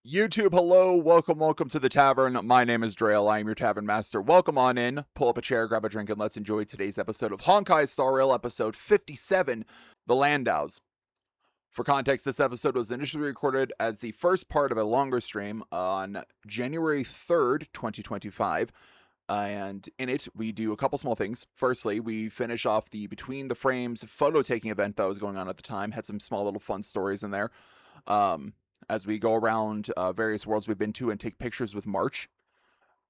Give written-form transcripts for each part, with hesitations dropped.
YouTube, hello, welcome to the tavern. My name is Drail. I am your tavern master. Welcome on in. Pull up a chair, grab a drink, and let's enjoy today's episode of Honkai Star Rail, episode 57, The Landaus. For context, this episode was initially recorded as the first part of a longer stream on January 3rd, 2025. And in it, we do a couple small things. Firstly, we finish off the Between the Frames photo taking event that was going on at the time. Had some small little fun stories in there. As we go around various worlds we've been to and take pictures with March.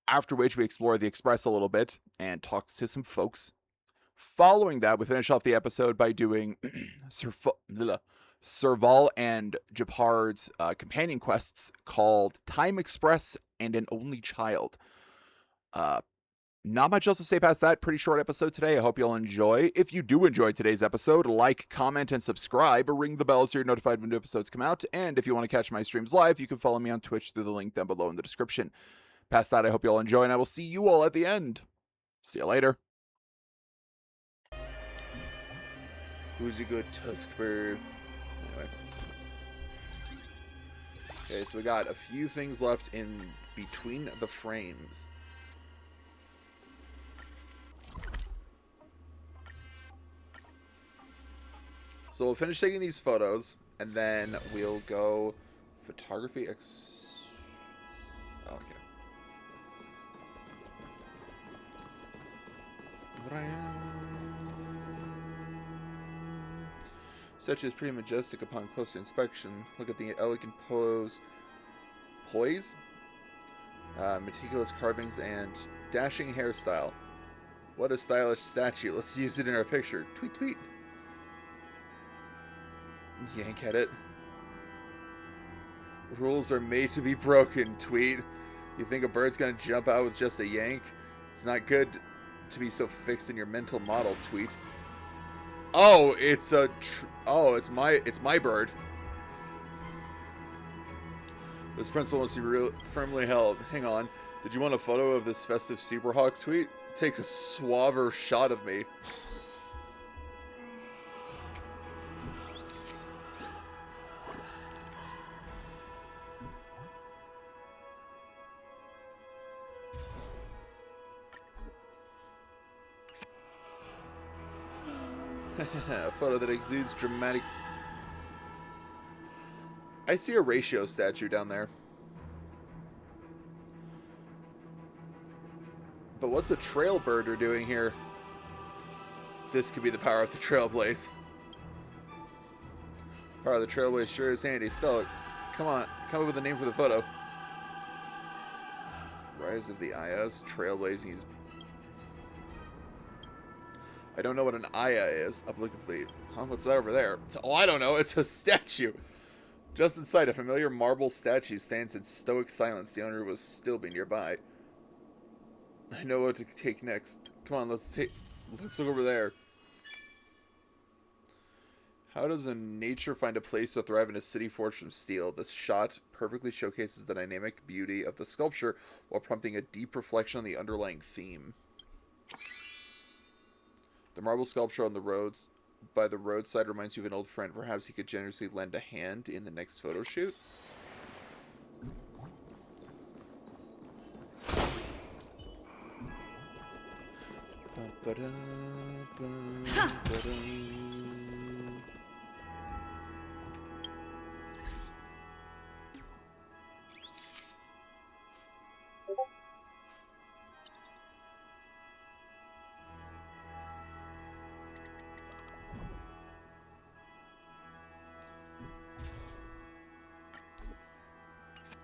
After which, we explore the Express a little bit and talk to some folks. Following that, we finish off the episode by doing Serval and Gepard's companion quests called Time Express and An Only Child. Not much else to say past that. Pretty short episode today. I hope you'll enjoy. If you do enjoy today's episode, like, comment, and subscribe, or ring the bell so you're notified when new episodes come out. And if you want to catch my streams live, you can follow me on Twitch through the link down below in the description. Past that, I hope you'll enjoy, and I will see you all at the end. See you later. Who's a good Tuskbird? Anyway. Okay, so we got a few things left in Between the Frames. So we'll finish taking these photos, and then we'll go photography Oh, okay. Statue is pretty majestic upon closer inspection. Look at the elegant poise, meticulous carvings, and dashing hairstyle. What a stylish statue. Let's use it in our picture. Tweet, tweet. Yank at it. Rules are made to be broken, tweet. You think a bird's gonna jump out with just a yank? It's not good to be so fixed in your mental model, tweet. Oh, it's it's my bird. This principle must be firmly held. Hang on. Did you want a photo of this festive superhawk, tweet? Take a suaver shot of me. A photo that exudes dramatic... I see a ratio statue down there. But what's a trailbirder doing here? This could be the power of the Trailblaze. Power of the Trailblaze sure is handy. Still, come on, come up with a name for the photo. Rise of the IS, Trailblazing is... I don't know what an Aya is. Upload complete. Huh? What's that over there? Oh, I don't know. It's a statue. Just inside, a familiar marble statue stands in stoic silence. The owner will still be nearby. I know what to take next. Come on, let's look over there. How does a nature find a place to thrive in a city forged from steel? This shot perfectly showcases the dynamic beauty of the sculpture while prompting a deep reflection on the underlying theme. The marble sculpture on the roads by the roadside reminds you of an old friend. Perhaps he could generously lend a hand in the next photo shoot.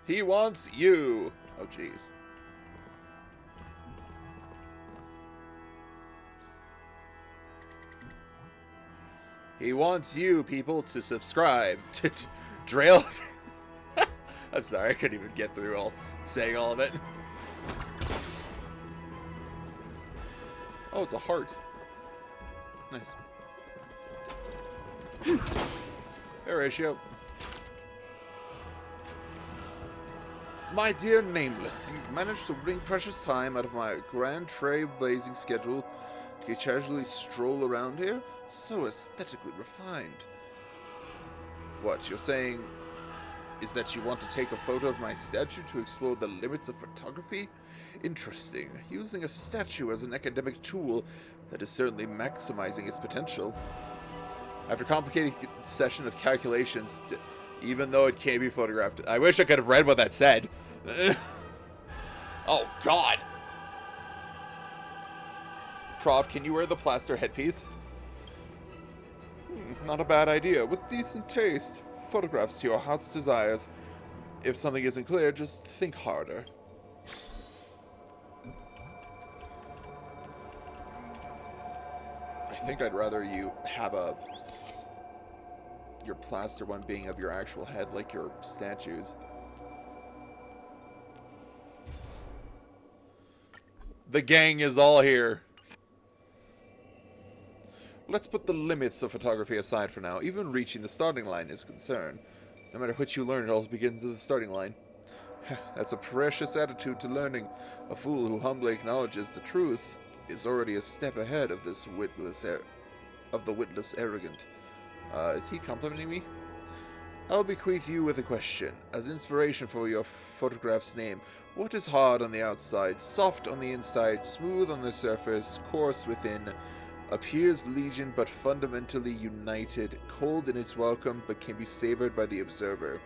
He wants you. Oh, jeez. He wants you, people, to subscribe to Drail. I'm sorry, I couldn't even get through saying all of it. Oh, it's a heart. Nice. Hey, Ratio. My dear Nameless, you've managed to wring precious time out of my grand trailblazing schedule to casually stroll around here? So aesthetically refined. What, you're saying is that you want to take a photo of my statue to explore the limits of photography? Interesting. Using a statue as an academic tool, that is certainly maximizing its potential. After a complicated session of calculations, even though it can't be photographed, I wish I could have read what that said. Oh, God. Prof, can you wear the plaster headpiece? Not a bad idea. With decent taste, photographs to your heart's desires. If something isn't clear, just think harder. I think I'd rather you have your plaster one being of your actual head, like your statues. The gang is all here. Let's put the limits of photography aside for now. Even reaching the starting line is concerned. No matter which you learn, it all begins at the starting line. That's a precious attitude to learning. A fool who humbly acknowledges the truth is already a step ahead of the witless arrogant. Is he complimenting me? I'll bequeath you with a question. As inspiration for your photograph's name, what is hard on the outside, soft on the inside, smooth on the surface, coarse within, appears legion but fundamentally united, cold in its welcome but can be savored by the observer?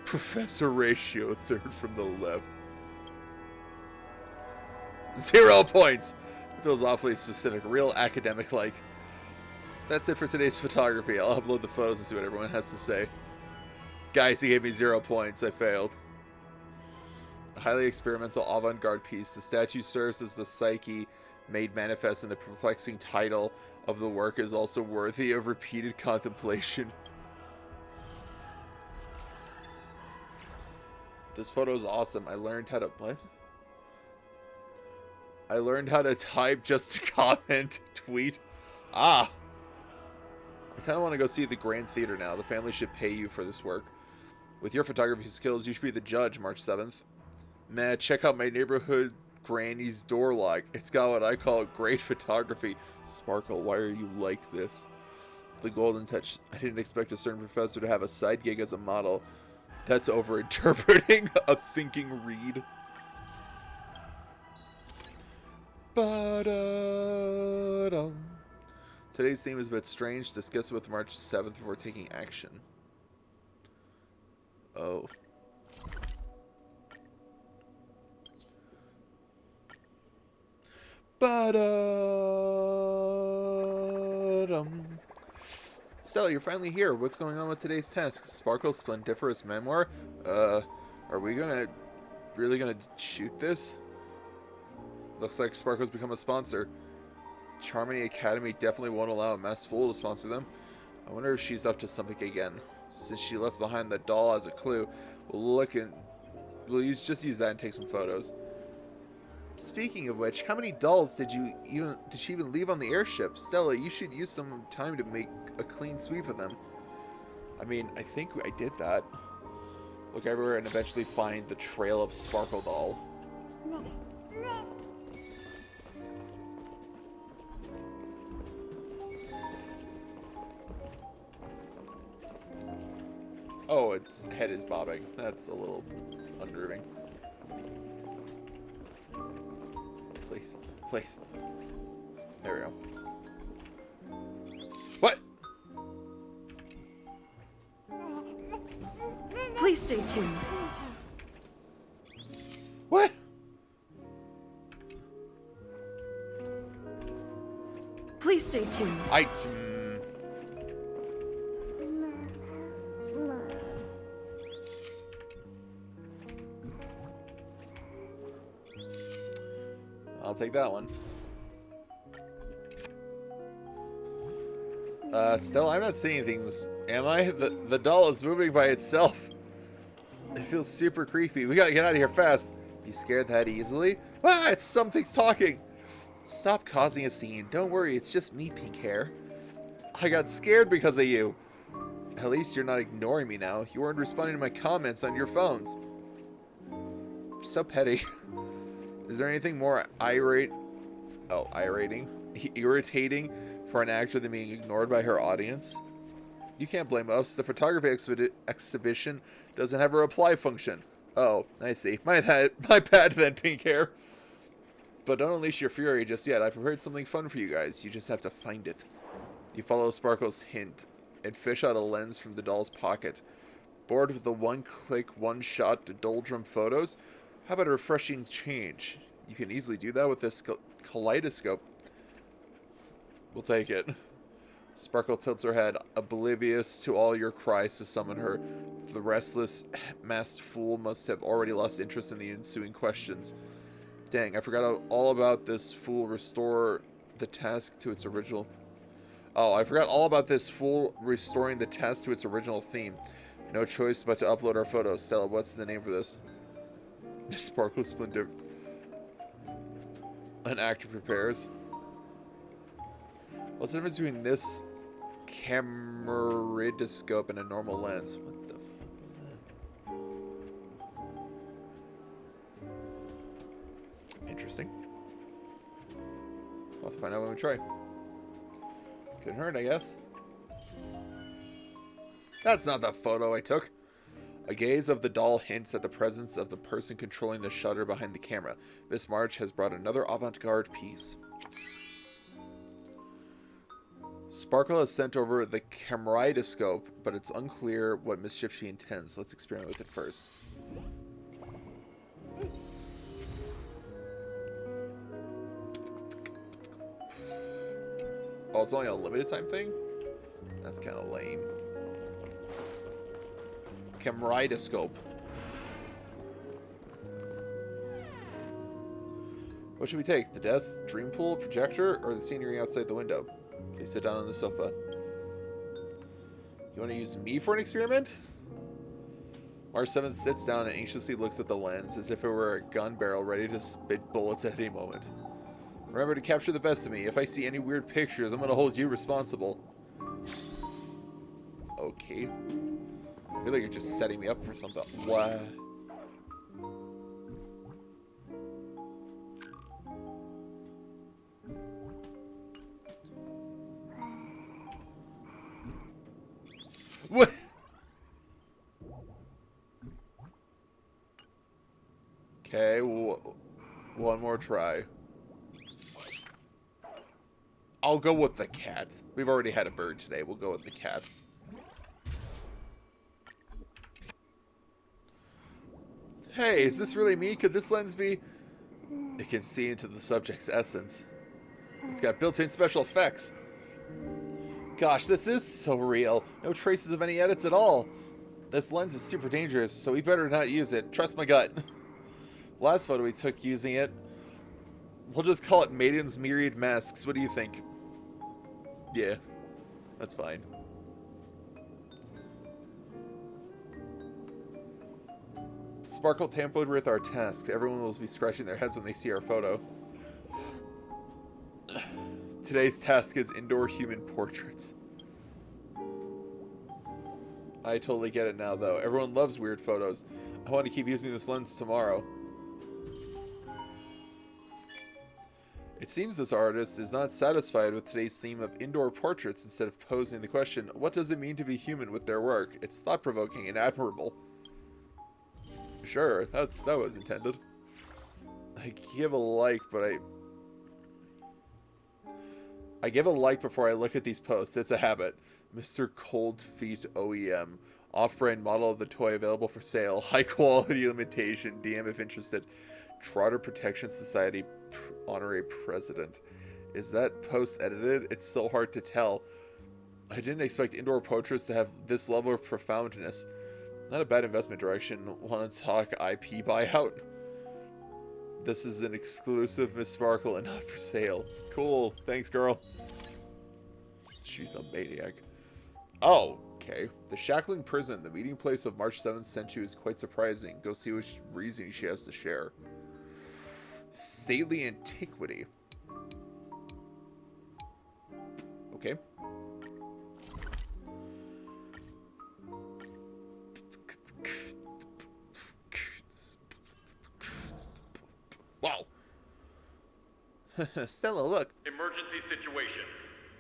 Professor Ratio, third from the left. 0 points! It feels awfully specific, real academic-like. That's it for today's photography. I'll upload the photos and see what everyone has to say. Guys, he gave me 0 points. I failed. A highly experimental avant-garde piece, the statue serves as the psyche made manifest in the perplexing title of the work is also worthy of repeated contemplation. This photo is awesome. I learned how to... What? I learned how to type just to comment, tweet. Ah. I kind of want to go see the Grand Theater now. The family should pay you for this work. With your photography skills, you should be the judge, March 7th. Man, check out my neighborhood granny's door lock. It's got what I call great photography. Sparkle, why are you like this? The golden touch. I didn't expect a certain professor to have a side gig as a model. That's over-interpreting a thinking read. Ba-da-dum. Today's theme is a bit strange. Discuss it with March 7th before taking action. Oh. Ba-da-dum. Stella, you're finally here. What's going on with today's task? Sparkle's splendiferous memoir? Are we really gonna shoot this? Looks like Sparkle's become a sponsor. Charmony Academy definitely won't allow a masked fool to sponsor them. I wonder if she's up to something again. Since she left behind the doll as a clue, we'll just use that and take some photos. Speaking of which, how many dolls did she even leave on the airship? Stella, you should use some time to make a clean sweep of them. I mean, I think I did that. Look everywhere and eventually find the trail of Sparkle doll. Oh, its head is bobbing. That's a little unnerving. Please. Please. There we go. What? Please stay tuned. What? Please stay tuned. I'll take that one. Still, I'm not seeing things. Am I? The doll is moving by itself. It feels super creepy. We gotta get out of here fast. You scared that easily? Ah, it's something's talking. Stop causing a scene. Don't worry, it's just me, pink hair. I got scared because of you. At least you're not ignoring me now. You weren't responding to my comments on your phones. So petty. Is there anything more irritating for an actor than being ignored by her audience? You can't blame us. The photography exhibition doesn't have a reply function. Oh, I see. My bad then, pink hair. But don't unleash your fury just yet. I prepared something fun for you guys. You just have to find it. You follow Sparkle's hint and fish out a lens from the doll's pocket. Bored with the one-click, one-shot doldrum photos? How about a refreshing change? You can easily do that with this kaleidoscope. We'll take it. Sparkle tilts her head, oblivious to all your cries to summon her. The restless, masked fool must have already lost interest in the ensuing questions. Dang, I forgot all about this fool restore the task to its original... Oh, I forgot all about this fool restoring the task to its original theme. No choice but to upload our photos. Stella, what's the name for this? Sparkle Splendor. An actor prepares. What's the difference between this cameridoscope and a normal lens? What the fuck was that? Interesting. We'll have to find out when we try. Couldn't hurt, I guess. That's not the photo I took. A gaze of the doll hints at the presence of the person controlling the shutter behind the camera. Miss March has brought another avant-garde piece. Sparkle has sent over the cameridoscope, but it's unclear what mischief she intends. Let's experiment with it first. Oh, it's only a limited time thing? That's kind of lame. Cameridoscope. What should we take? The desk, dream pool, projector, or the scenery outside the window? Okay, sit down on the sofa. You want to use me for an experiment? March 7th sits down and anxiously looks at the lens as if it were a gun barrel ready to spit bullets at any moment. Remember to capture the best of me. If I see any weird pictures, I'm going to hold you responsible. Okay. I feel like you're just setting me up for something. What? What? Okay, one more try. I'll go with the cat. We've already had a bird today. We'll go with the cat. Hey, is this really me? Could this lens be... It can see into the subject's essence. It's got built-in special effects. Gosh, this is so real. No traces of any edits at all. This lens is super dangerous, so we better not use it. Trust my gut. Last photo we took using it, we'll just call it Maiden's Myriad Masks. What do you think? Yeah, that's fine. Sparkle tampered with our tasks. Everyone will be scratching their heads when they see our photo. Today's task is indoor human portraits. I totally get it now, though. Everyone loves weird photos. I want to keep using this lens tomorrow. It seems this artist is not satisfied with today's theme of indoor portraits. Instead of posing the question, what does it mean to be human with their work? It's thought-provoking and admirable. Sure, that was intended. I give a like, but I give a like before I look at these posts. It's a habit. Mr. Cold Feet OEM. Off-brand model of the toy available for sale. High quality limitation. DM if interested. Trotter Protection Society honorary president. Is that post edited? It's so hard to tell. I didn't expect indoor portraits to have this level of profoundness. Not a bad investment direction. Want to talk IP buyout? This is an exclusive Miss Sparkle and not for sale. Cool. Thanks, girl. She's a maniac. Oh, okay. The Shackling Prison, the meeting place of March 7th century, is quite surprising. Go see which reasoning she has to share. Stately antiquity. Okay. Wow. Stella, look. Emergency situation.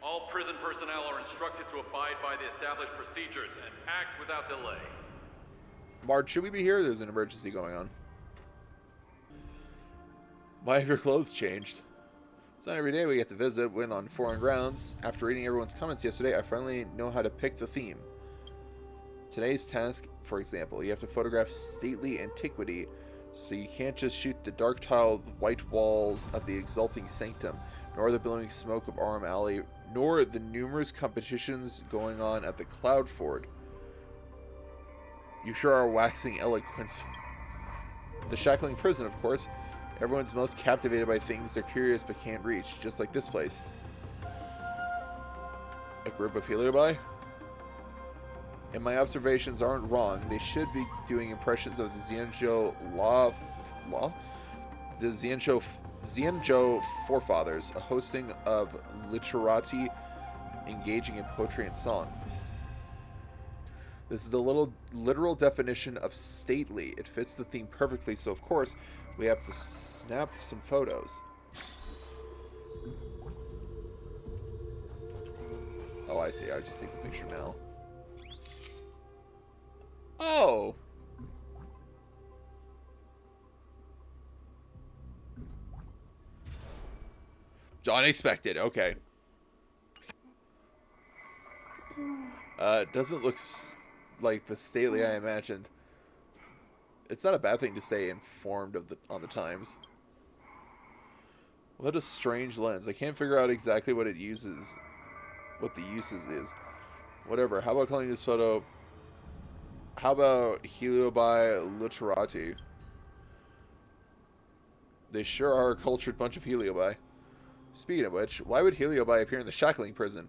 All prison personnel are instructed to abide by the established procedures and act without delay. Marge, should we be here? There's an emergency going on. Why have your clothes changed? It's not every day we get to visit when on foreign grounds. After reading everyone's comments yesterday, I finally know how to pick the theme. Today's task, for example, you have to photograph stately antiquity, so you can't just shoot the dark-tiled white walls of the exulting sanctum, nor the billowing smoke of Arm Alley, nor the numerous competitions going on at the Cloud Ford. You sure are waxing eloquent. The shackling prison, of course. Everyone's most captivated by things they're curious but can't reach, just like this place. A group of Heliobi? And my observations aren't wrong. They should be doing impressions of the Xianzhou the Xianzhou forefathers, a hosting of literati engaging in poetry and song. This is the literal definition of stately. It fits the theme perfectly, so of course we have to snap some photos. Oh, I see. I just take the picture now. Oh! Unexpected. Okay. It doesn't look like the stately I imagined. It's not a bad thing to stay informed of on the times. What a strange lens. I can't figure out exactly what it uses. What the uses is. Whatever. How about calling this photo... How about Heliobi Literati? They sure are a cultured bunch of Heliobi. Speaking of which, why would Heliobi appear in the shackling prison?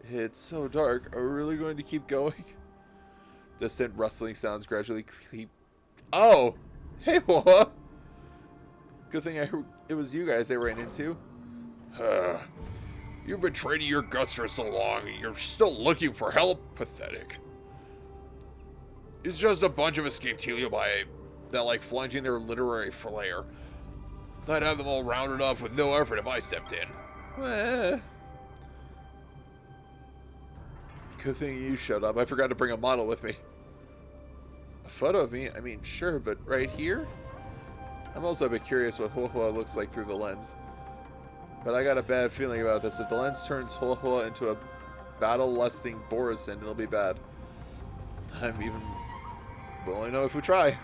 It's so dark. Are we really going to keep going? Distant rustling sounds gradually creep. Oh! Hey, what? Good thing it was you guys they ran into. You've been training your guts for so long, and you're still looking for help? Pathetic. It's just a bunch of escaped Heliobi that like flunging their literary flair. I'd have them all rounded up with no effort if I stepped in. Good thing you showed up. I forgot to bring a model with me. A photo of me? I mean, sure, but right here? I'm also a bit curious what Huahua looks like through the lens. But I got a bad feeling about this. If the lens turns Huahua into a battle-lusting Borisin, it'll be bad. I'm even... We'll only know if we try.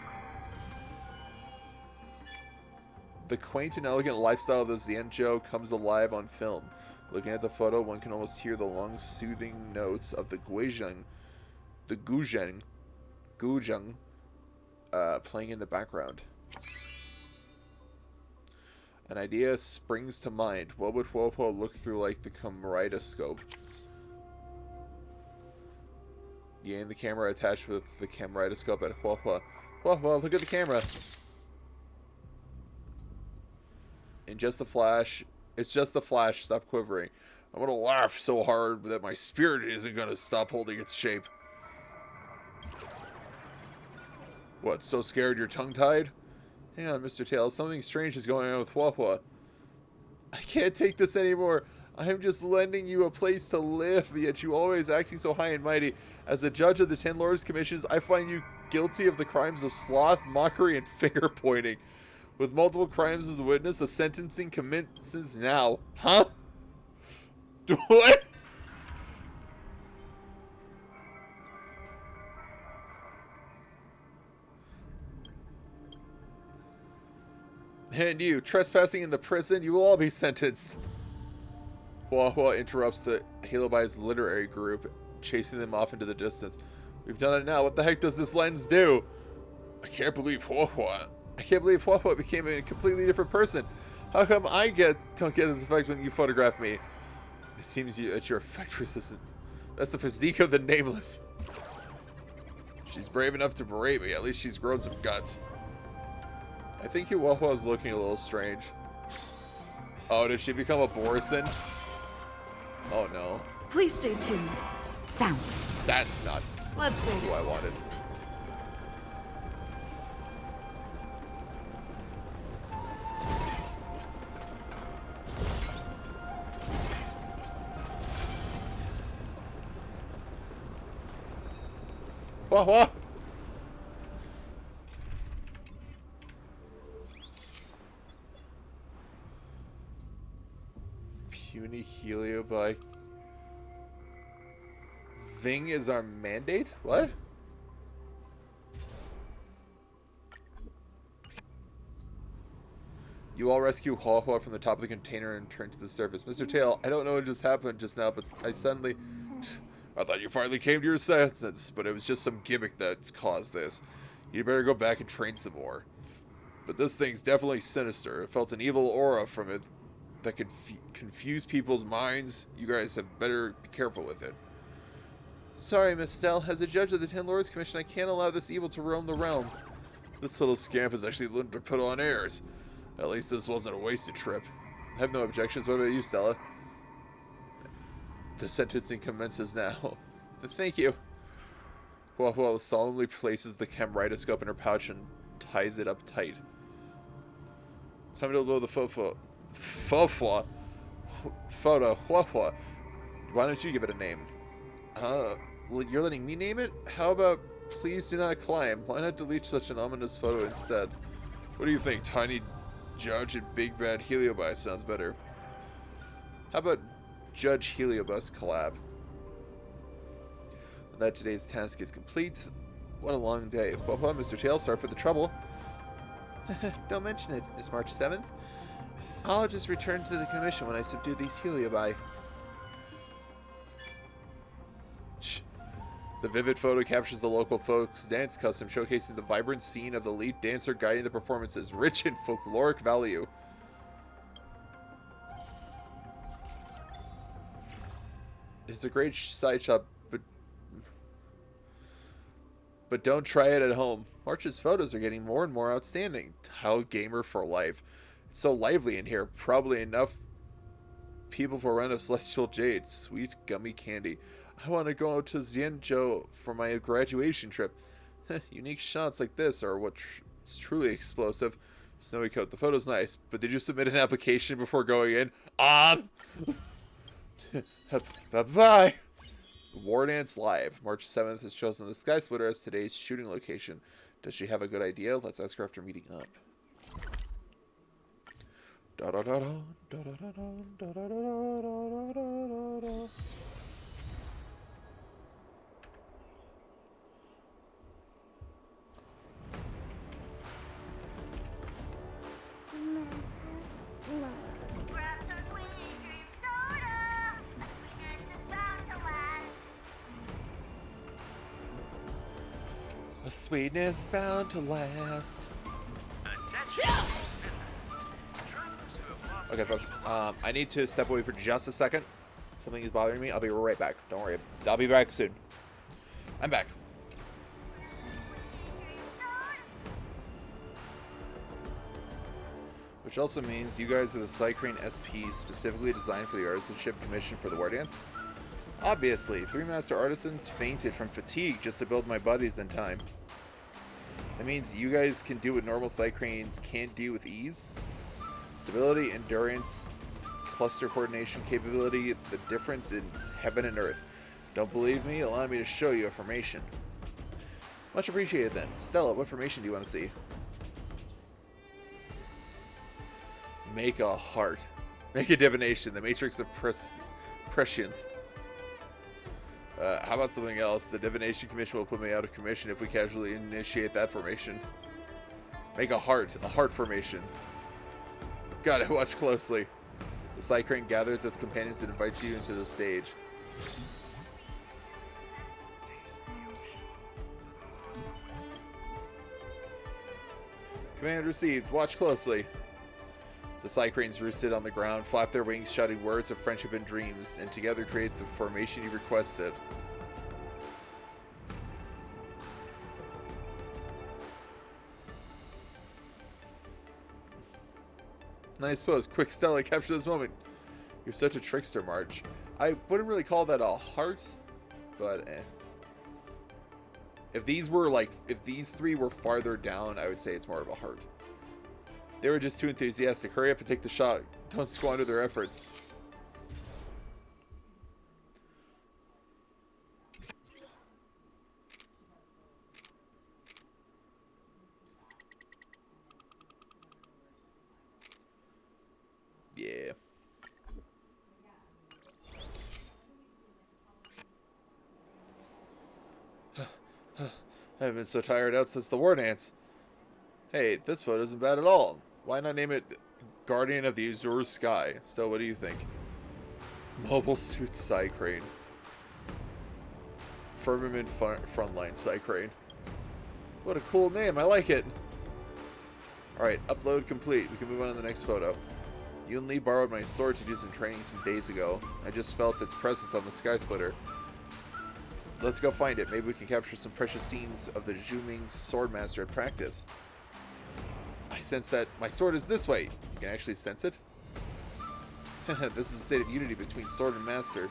The quaint and elegant lifestyle of the Xianzhou comes alive on film. Looking at the photo, one can almost hear the long, soothing notes of the guzheng, playing in the background. An idea springs to mind. What would Huopo look through like the kaleidoscope? You aim the camera attached with the kaleidoscope at Huopo. Huopo, look at the camera! In just a flash, it's just a flash, stop quivering. I'm gonna laugh so hard that my spirit isn't gonna stop holding its shape. What, so scared you're tongue-tied? Hang on, Mr. Tails, something strange is going on with Huahua. I can't take this anymore. I'm just lending you a place to live, yet you always acting so high and mighty. As a judge of the 10 Lords Commissions, I find you guilty of the crimes of sloth, mockery, and finger-pointing. With multiple crimes as a witness, the sentencing commences now. Huh? What? And you, trespassing in the prison, you will all be sentenced. Huahua interrupts the Heliobi's literary group, chasing them off into the distance. We've done it now. What the heck does this lens do? I can't believe Huahua. I can't believe Huahua became a completely different person. How come I don't get this effect when you photograph me? It seems that your effect resistance. That's the physique of the nameless. She's brave enough to berate me. At least she's grown some guts. I think Huahua is looking a little strange. Oh, did she become a Borisin? Oh no. Please stay tuned. Found it. That's not Let's see. who I wanted. What? Puny Heliobi. Ving is our mandate? What? You all rescue Hua Hua from the top of the container and return to the surface. Mr. Tail, I don't know what just happened just now, but I suddenly... I thought you finally came to your senses, but it was just some gimmick that caused this. You better go back and train some more. But this thing's definitely sinister. I felt an evil aura from it that could confuse people's minds. You guys have better be careful with it. Sorry, Miss Stell. As a judge of the Ten Lords Commission, I can't allow this evil to roam the realm. This little scamp has actually learned to put on airs. At least this wasn't a wasted trip. I have no objections. What about you, Stella? The sentencing commences now. Thank you. Hua Hua solemnly places the chemritoscope in her pouch and ties it up tight. Time to blow the photo. Hua Hua. Why don't you give it a name? You're letting me name it? How about please do not climb? Why not delete such an ominous photo instead? What do you think? Tiny Judge and Big Bad Heliobi sounds better. How about Judge Heliobus collab? That today's task is complete. What a long day. Hua Hua, Mr. Tail, sorry for the trouble. Don't mention it. It's March 7th. I'll just return to the commission when I subdue these Heliobi. The vivid photo captures the local folks' dance custom, showcasing the vibrant scene of the lead dancer guiding the performances, rich in folkloric value. It's a great side shot, but don't try it at home. March's photos are getting more and more outstanding. Tile gamer for life. It's so lively in here. Probably enough people for a run of celestial jade. Sweet gummy candy. I want to go out to Xianzhou for my graduation trip. Unique shots like this are what's truly explosive. Snowy coat. The photo's nice, but did you submit an application before going in? Bye-bye. War Dance Live. March 7th has chosen the Sky Splitter as today's shooting location. Does she have a good idea? Let's ask her after meeting up. A sweetness bound to last. Okay, folks. I need to step away for just a second. Something is bothering me. I'll be right back. Don't worry. I'll be back soon. I'm back. Which also means you guys are the Cycrane SP specifically designed for the Artisanship Commission for the War Dance. Obviously, 3 Master Artisans fainted from fatigue just to build my buddies in time. That means you guys can do what normal Cycranes can't do with ease. Stability, endurance, cluster coordination capability, the difference is heaven and earth. Don't believe me? Allow me to show you a formation. Much appreciated then. Stella, what formation do you want to see? Make a heart. Make a divination. The matrix of prescience. How about something else? The Divination Commission will put me out of commission if we casually initiate that formation. Make a heart formation. Gotta watch closely. The Cycrane gathers its companions and invites you into the stage. Command received. Watch closely. The Cycranes roosted on the ground, flap their wings, shouting words of friendship and dreams, and together create the formation you requested. Nice pose. Quick, Stella, capture this moment. You're such a trickster, March. I wouldn't really call that a heart, but eh. If these 3 were farther down, I would say it's more of a heart. They were just too enthusiastic. Hurry up and take the shot. Don't squander their efforts. I haven't been so tired out since the war dance. Hey, this photo isn't bad at all. Why not name it Guardian of the Azure Sky? So, what do you think? Mobile Suit Side Crane. Firmament Frontline Side Crane. What a cool name. I like it. Alright, upload complete. We can move on to the next photo. Yun Li borrowed my sword to do some training some days ago. I just felt its presence on the Sky Splitter. Let's go find it. Maybe we can capture some precious scenes of the Zhuming Swordmaster at practice. I sense that my sword is this way. You can actually sense it? This is a state of unity between sword and master.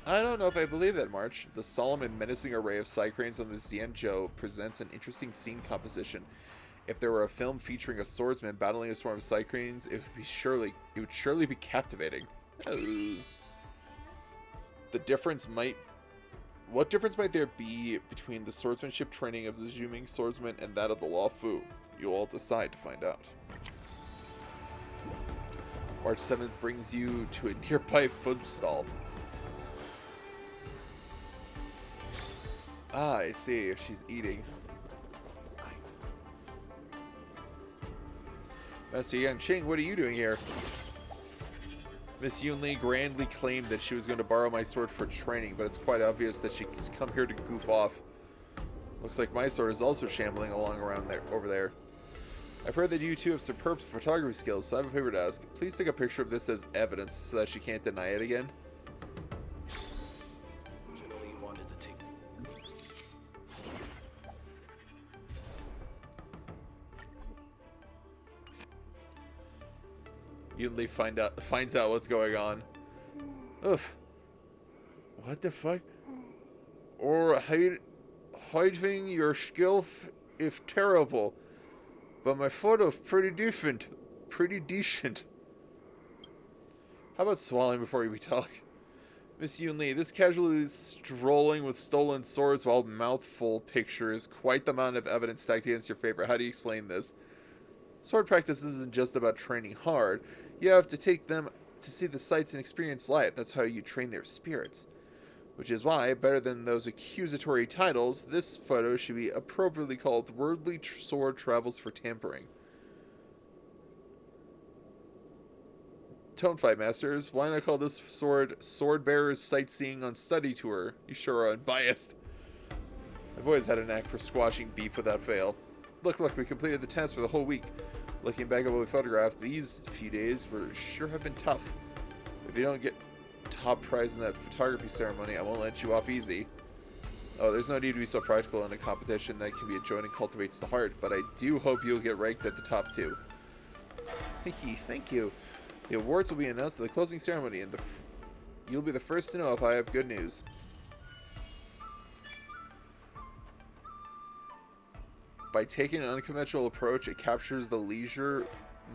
I don't know if I believe that, March. The solemn and menacing array of side cranes on the Xianzhou presents an interesting scene composition. If there were a film featuring a swordsman battling a swarm of side cranes, it would surely be captivating. Oh. What difference might there be between the swordsmanship training of the Zhuming swordsman and that of the Law Fu? You'll all decide to find out. March 7th brings you to a nearby food stall. Ah, I see. She's eating. Master Yang Qing, what are you doing here? Miss Yun Li grandly claimed that she was going to borrow my sword for training, but it's quite obvious that she's come here to goof off. Looks like my sword is also shambling along around there, over there. I've heard that you two have superb photography skills, so I have a favor to ask. Please take a picture of this as evidence so that she can't deny it again. Yun Li finds out what's going on. Oof. What the fuck? Or hiding your skill if terrible. But my photo's pretty decent. Pretty decent. How about swallowing before we talk? Miss Yun Li, this casually strolling with stolen swords while mouthful picture is quite the amount of evidence stacked against your favor. How do you explain this? Sword practice isn't just about training hard. You have to take them to see the sights and experience life. That's how you train their spirits. Which is why, better than those accusatory titles, this photo should be appropriately called Worldly Sword Travels for Tampering. Tone Fight Masters, why not call this Sword Bearer's Sightseeing on Study Tour? You sure are unbiased. I've always had a knack for squashing beef without fail. Look, we completed the task for the whole week. Looking back at what we photographed, these few days sure have been tough. If you don't get top prize in that photography ceremony, I won't let you off easy. Oh, there's no need to be so practical in a competition that can be enjoyed and cultivates the heart, but I do hope you'll get ranked at the top 2. Thank you. The awards will be announced at the closing ceremony, and you'll be the first to know if I have good news. By taking an unconventional approach, it captures the leisure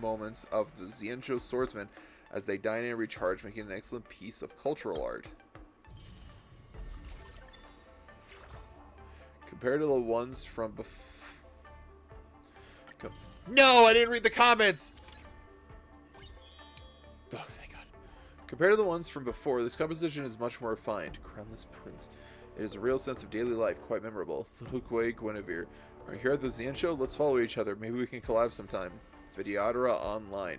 moments of the Xianzhou swordsmen as they dine and recharge, making an excellent piece of cultural art. Compared to the ones from before... No, I didn't read the comments! Oh, thank God. Compared to the ones from before, this composition is much more refined. Crownless Prince. It is a real sense of daily life, quite memorable. Little Guei Guinevere. Are you here at the Xianzhou? Let's follow each other. Maybe we can collab sometime. Videodora online.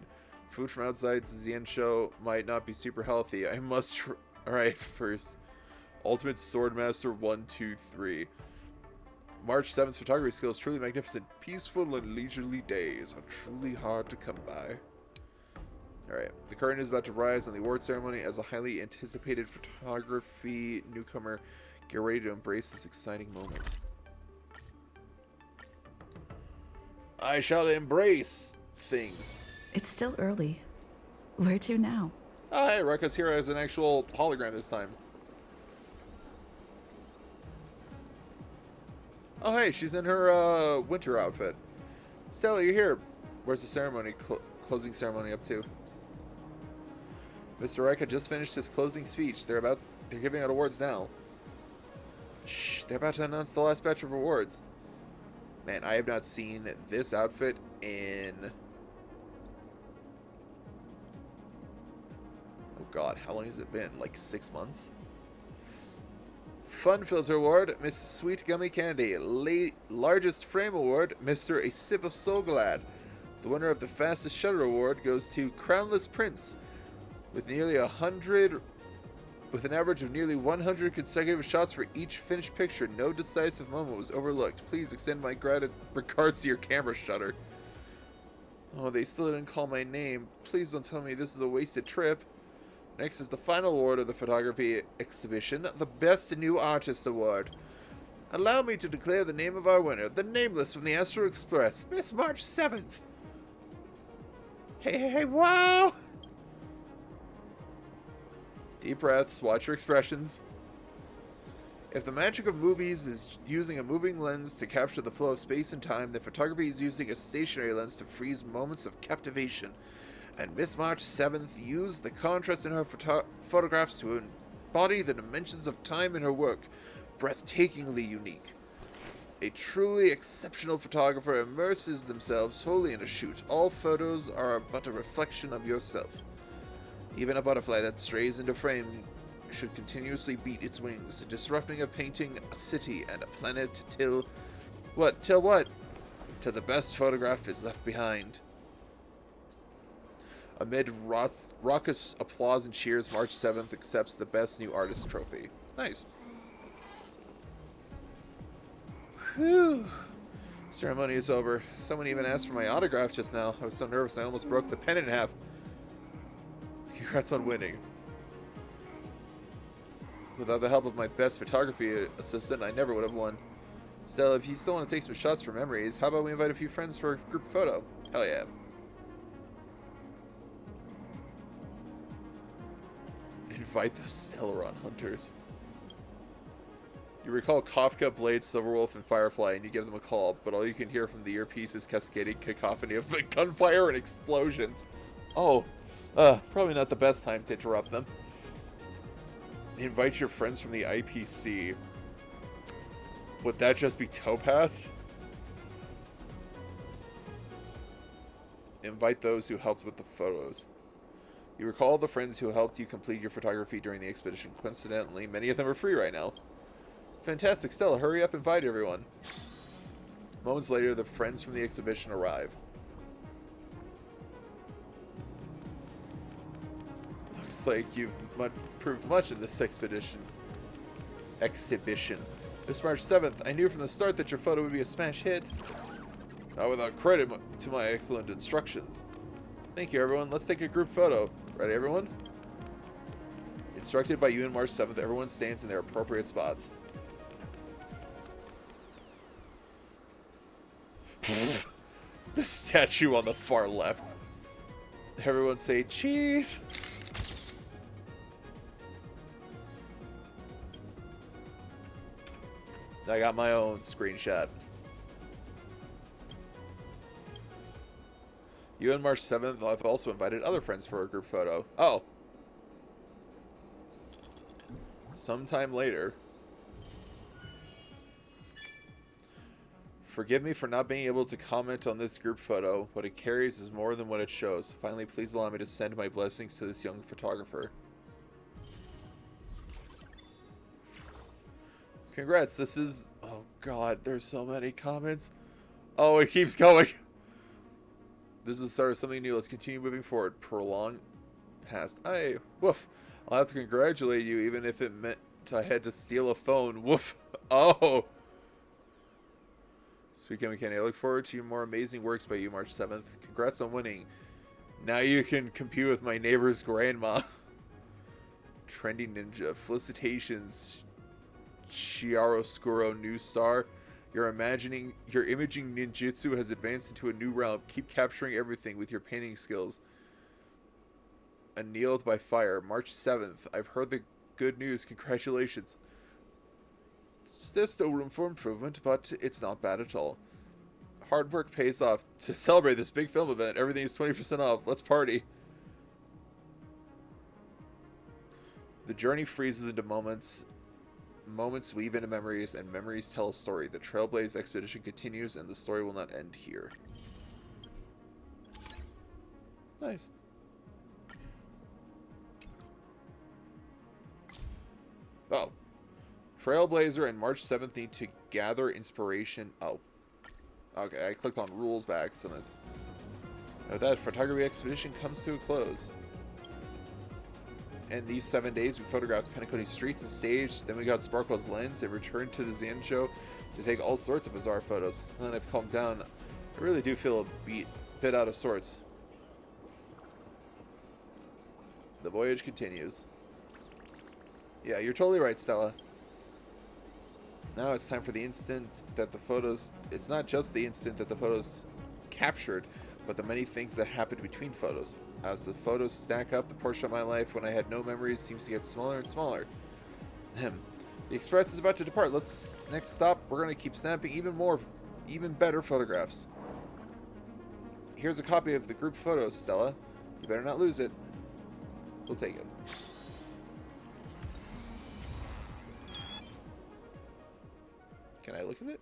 Food from outside Xianzhou might not be super healthy. I must try. Alright, first. Ultimate Swordmaster 1, 2, 3. March 7th's photography skills truly magnificent. Peaceful and leisurely days are truly hard to come by. Alright, the curtain is about to rise on the award ceremony as a highly anticipated photography newcomer. Get ready to embrace this exciting moment. I shall embrace things. It's still early. Where to now? Oh, hey, Rekka's here as an actual hologram this time. Oh, hey, she's in her winter outfit. Stella, you're here. Where's the ceremony? Closing ceremony up to? Mr. Rekka just finished his closing speech. They're giving out awards now. Shh, they're about to announce the last batch of awards. Man, I have not seen this outfit in... Oh God, how long has it been? Like 6 months? Fun Filter Award, Miss Sweet Gummy Candy. Largest Frame Award, Mr. A Sip of Soul Glad. The winner of the Fastest Shutter Award goes to Crownless Prince, with with an average of nearly 100 consecutive shots for each finished picture. No decisive moment was overlooked. Please extend my regards to your camera shutter. Oh, they still didn't call my name. Please don't tell me this is a wasted trip. Next is the final award of the photography exhibition, the Best New Artist Award. Allow me to declare the name of our winner, the Nameless from the Astral Express, Miss March 7th. Hey, wow! Deep breaths, watch your expressions. If the magic of movies is using a moving lens to capture the flow of space and time, then photography is using a stationary lens to freeze moments of captivation. And Miss March 7th used the contrast in her photographs to embody the dimensions of time in her work, breathtakingly unique. A truly exceptional photographer immerses themselves fully in a shoot. All photos are but a reflection of yourself. Even a butterfly that strays into frame should continuously beat its wings, disrupting a painting, a city, and a planet till what? Till the best photograph is left behind. Amid raucous applause and cheers, March 7th accepts the Best New Artist trophy. Nice. Whew. Ceremony is over. Someone even asked for my autograph just now. I was so nervous I almost broke the pen in half. Congrats on winning. Without the help of my best photography assistant, I never would have won. Still, if you still want to take some shots for memories, how about we invite a few friends for a group photo? Hell yeah. Invite the Stellaron hunters. You recall Kafka, Blade, Silverwolf, and Firefly, and you give them a call, but all you can hear from the earpiece is cascading cacophony of gunfire and explosions. Oh, probably not the best time to interrupt them. Invite your friends from the IPC. Would that just be Topaz? Invite those who helped with the photos. You recall the friends who helped you complete your photography during the expedition. Coincidentally, many of them are free right now. Fantastic, Stella, hurry up and invite everyone. Moments later, the friends from the exhibition arrive. Looks like you've proved much in this exhibition. This March 7th, I knew from the start that your photo would be a smash hit. Not without credit to my excellent instructions. Thank you, everyone. Let's take a group photo. Ready, everyone? Instructed by you and March 7th, everyone stands in their appropriate spots. The statue on the far left. Everyone say cheese. I got my own screenshot. You and March 7th, I've also invited other friends for a group photo. Oh. Sometime later. Forgive me for not being able to comment on this group photo. What it carries is more than what it shows. Finally, please allow me to send my blessings to this young photographer. Congrats, this is... Oh god, there's so many comments. Oh, it keeps going. This is the start of something new. Let's continue moving forward. Prolong past. Woof. I'll have to congratulate you even if it meant I had to steal a phone. Woof. Oh. Speaking of Kenny, I look forward to more amazing works by you March 7th. Congrats on winning. Now you can compete with my neighbor's grandma. Trendy Ninja. Felicitations, Chiaroscuro New Star. Your imaging ninjutsu has advanced into a new realm. Keep capturing everything with your painting skills. Annealed by Fire. March 7th. I've heard the good news. Congratulations. There's still room for improvement, but it's not bad at all. Hard work pays off. To celebrate this big film event, everything is 20% off. Let's party. The journey freezes into moments. Moments weave into memories, and memories tell a story. The Trailblaze expedition continues, and the story will not end here. Nice. Oh. Trailblazer and March 7th need to gather inspiration. Oh. Okay, I clicked on rules by accident. Now that photography expedition comes to a close. And these 7 days we photographed Penacony streets and stage, then we got Sparkle's lens and returned to the Zanjo to take all sorts of bizarre photos. And then I've calmed down. I really do feel a bit out of sorts. The voyage continues. Yeah, you're totally right, Stella. Now it's time for the instant that the photos... It's not just the instant that the photos captured, but the many things that happened between photos. As the photos stack up, the portion of my life when I had no memories seems to get smaller and smaller. Ahem. The Express is about to depart. Next stop, we're going to keep snapping even better photographs. Here's a copy of the group photos, Stella. You better not lose it. We'll take it. Can I look at it?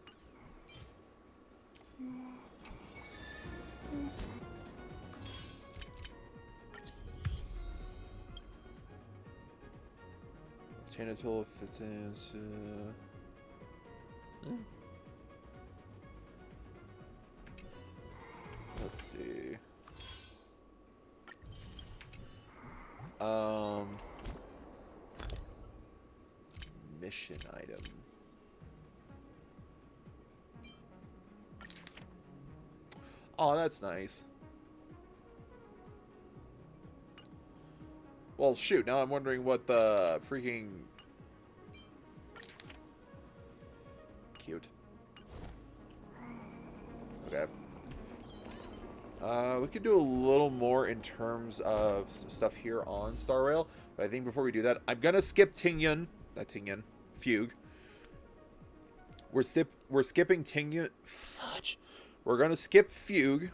Chain a tool if it's in. Let's see. Mission item. Oh, that's nice. Well, shoot, now I'm wondering what the freaking... Cute. Okay. We could do a little more in terms of some stuff here on Star Rail, but I think before we do that, I'm gonna skip Fugue. We're skipping Tingyun. Fudge. We're gonna skip Fugue.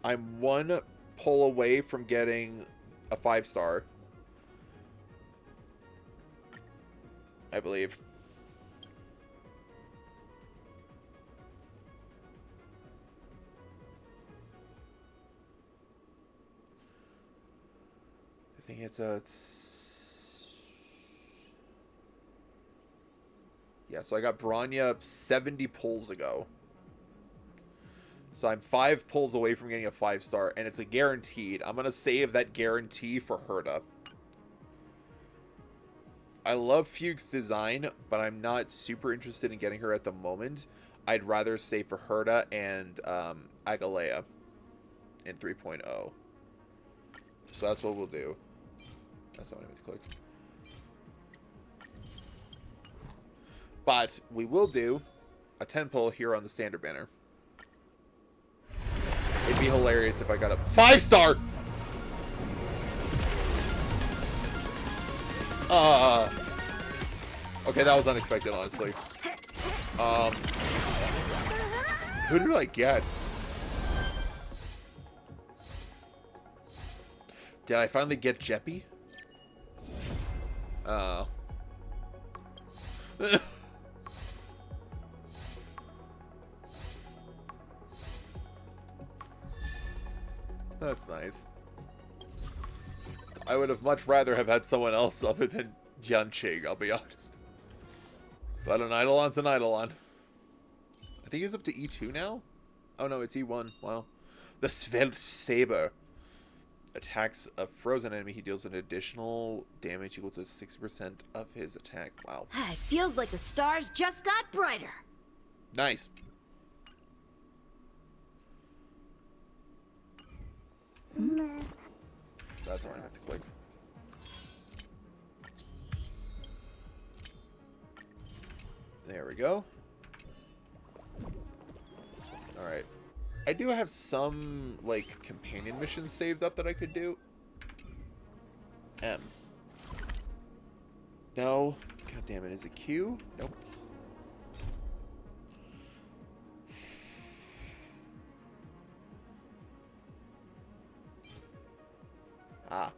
I'm one pull away from getting a 5-star. I believe. I think it's a... Yeah, so I got Bronya 70 pulls ago. So I'm 5 pulls away from getting a 5-star, and it's a guaranteed. I'm going to save that guarantee for Herda. I love Fugue's design, but I'm not super interested in getting her at the moment. I'd rather save for Herda and Agalea in 3.0. So that's what we'll do. That's not what I meant to click. But we will do a 10 pull here on the standard banner. It'd be hilarious if I got a 5-star! Okay, that was unexpected, honestly. Who did I get? Did I finally get Jeppy? Oh. That's nice. I would have much rather have had someone else other than Yanchig, I'll be honest. But an Eidolon's an Eidolon. I think he's up to E2 now? Oh no, it's E1. Wow. The Svelte Saber. Attacks a frozen enemy, he deals an additional damage equal to 60% of his attack. Wow. It feels like the stars just got brighter. Nice. That's what I have to click. There we go. Alright. I do have some, like, companion missions saved up that I could do. M. No. God damn it. Is it Q? Nope. Ah.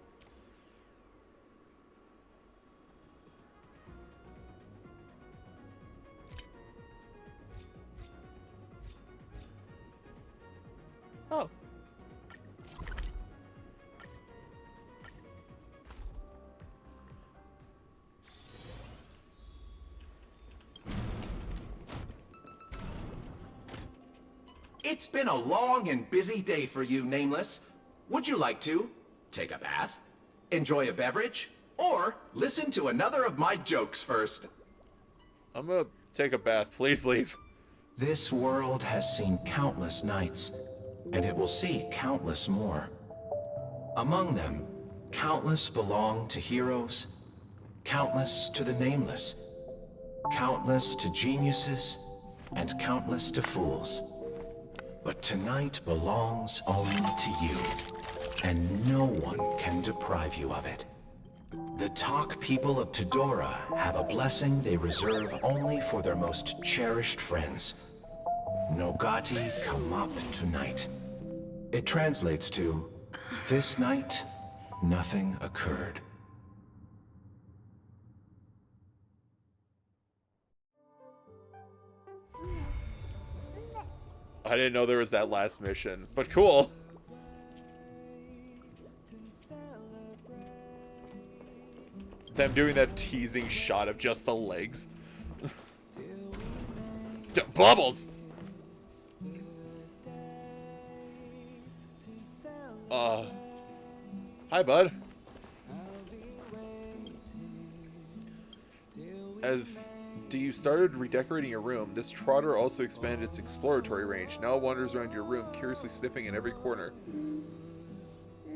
Oh. It's been a long and busy day for you, Nameless. Would you like to take a bath, enjoy a beverage, or listen to another of my jokes first? I'm gonna take a bath. Please leave. This world has seen countless nights, and it will see countless more. Among them, countless belong to heroes, countless to the nameless, countless to geniuses, and countless to fools. But tonight belongs only to you, and no one can deprive you of it. The Talk people of Tidora have a blessing they reserve only for their most cherished friends. Nogati come up tonight. It translates to, this night, nothing occurred. I didn't know there was that last mission, but cool. Them doing that teasing shot of just the legs. Bubbles! Hi, bud. Do you started redecorating your room? This trotter also expanded its exploratory range. Now it wanders around your room, curiously sniffing in every corner.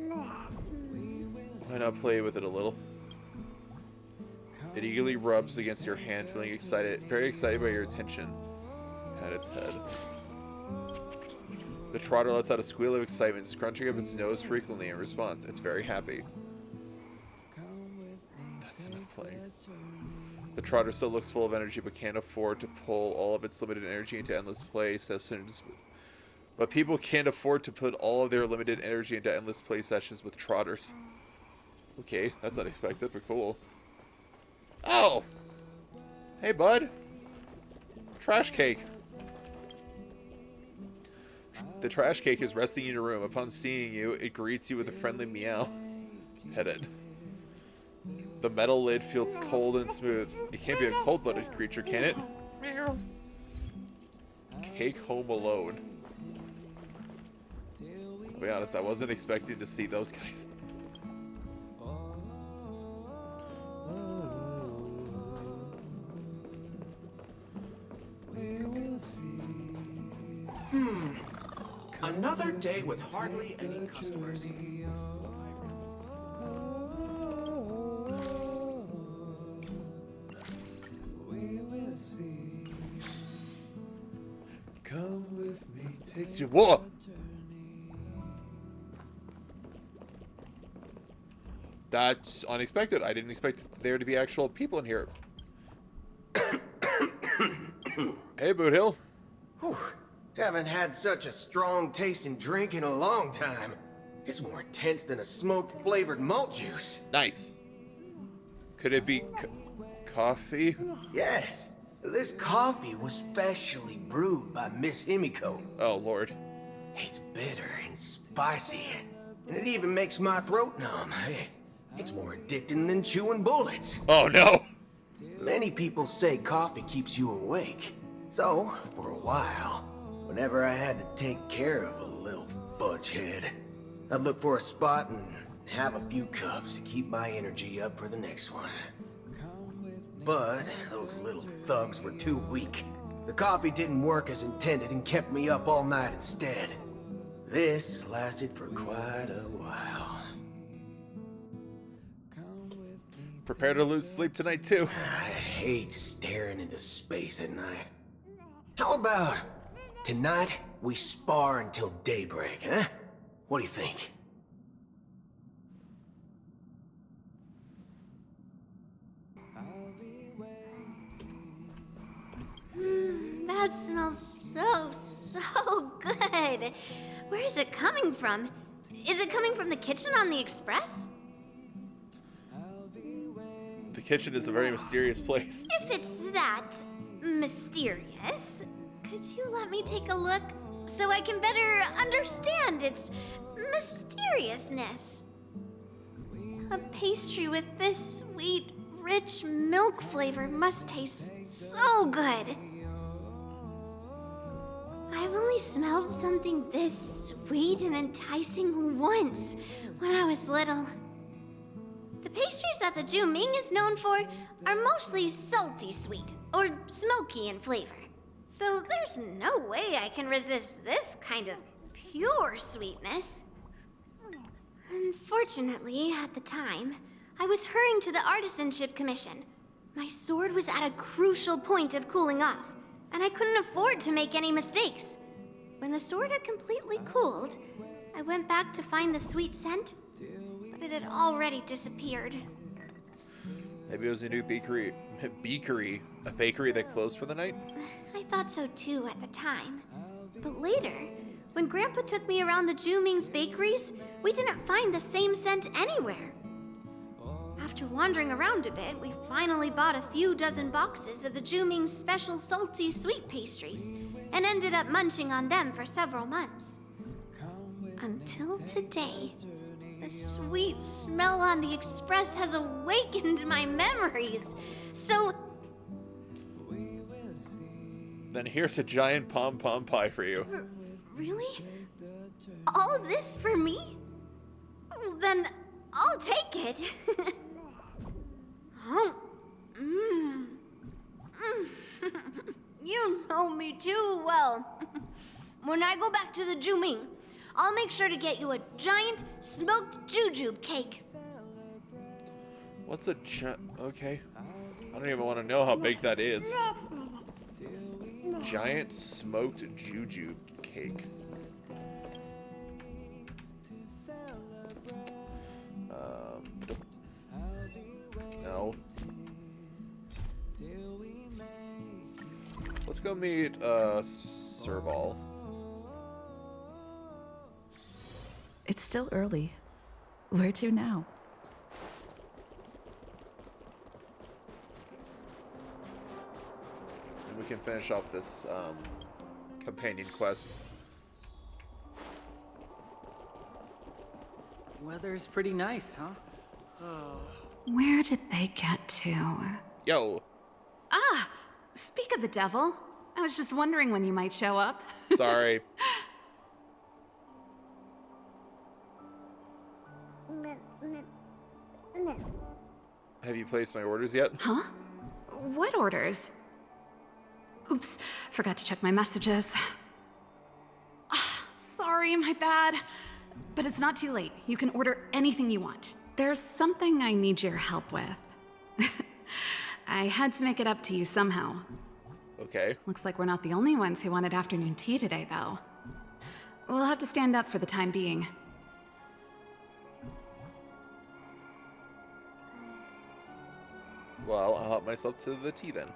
Why not play with it a little? It eagerly rubs against your hand, feeling excited, very excited by your attention. Pat its head. The trotter lets out a squeal of excitement, scrunching up its nose frequently in response. It's very happy. That's enough playing. The trotter still looks full of energy, but can't afford to pull all of its limited energy into endless play. But people can't afford to put all of their limited energy into endless play sessions with trotters. Okay, that's unexpected, but cool. Oh! Hey, bud. Trash cake. The trash cake is resting in your room. Upon seeing you, it greets you with a friendly meow. Headed. The metal lid feels cold and smooth. It can't be a cold-blooded creature, can it? Meow. Cake home alone. To be honest, I wasn't expecting to see those guys. Another day with hardly any customers. Come with me, take you. Whoa! That's unexpected. I didn't expect there to be actual people in here. Hey, Boot Hill. Whew. Haven't had such a strong tasting drink in a long time. It's more intense than a smoke-flavored malt juice. Nice. Could it be coffee? Yes. This coffee was specially brewed by Miss Himiko. Oh, Lord. It's bitter and spicy, and it even makes my throat numb. It's more addicting than chewing bullets. Oh, no. Many people say coffee keeps you awake. So, for a while, whenever I had to take care of a little fudge head, I'd look for a spot and have a few cups to keep my energy up for the next one. But those little thugs were too weak. The coffee didn't work as intended and kept me up all night instead. This lasted for quite a while. Prepare to lose sleep tonight, too. I hate staring into space at night. How about tonight we spar until daybreak, huh? What do you think? That smells so good. Where is it coming from? Is it coming from the kitchen on the express? The kitchen is a very mysterious place. If it's that mysterious, could you let me take a look so I can better understand its mysteriousness? A pastry with this sweet, rich milk flavor must taste so good. I've only only smelled something this sweet and enticing once when I was little. The pastries that the Ju Ming is known for are mostly salty sweet or smoky in flavor. So there's no way I can resist this kind of pure sweetness. Unfortunately, at the time, I was hurrying to the Artisanship Commission. My sword was at a crucial point of cooling off, and I couldn't afford to make any mistakes. When the sword had completely cooled, I went back to find the sweet scent, but it had already disappeared. Maybe it was a new bakery that closed for the night? I thought so too at the time. But later, when Grandpa took me around the Ju Ming's bakeries, we didn't find the same scent anywhere. After wandering around a bit, we finally bought a few dozen boxes of the Ju Ming's special salty sweet pastries and ended up munching on them for several months. Until today, the sweet smell on the express has awakened my memories. So, Then here's a giant pom-pom pie for you. really? All of this for me? Well, then I'll take it. Oh, You know me too well. When I go back to the Ju Ming, I'll make sure to get you a giant smoked jujube cake. What's a okay. I don't even want to know how big that is. Giant smoked jujube cake. No. Let's go meet Serval. It's still early. Where to now? And we can finish off this companion quest. Weather's pretty nice, huh? Where did they get to? Yo, Ah, speak of the devil. I was just wondering when you might show up. sorry. Have you placed my orders yet? Huh? What orders? Oops, forgot to check my messages. Ah, sorry, my bad. But it's not too late. You can order anything you want. There's something I need your help with. I had to make it up to you somehow. Okay. Looks like we're not the only ones who wanted afternoon tea today, though. We'll have to stand up for the time being. Well, I'll help myself to the tea then.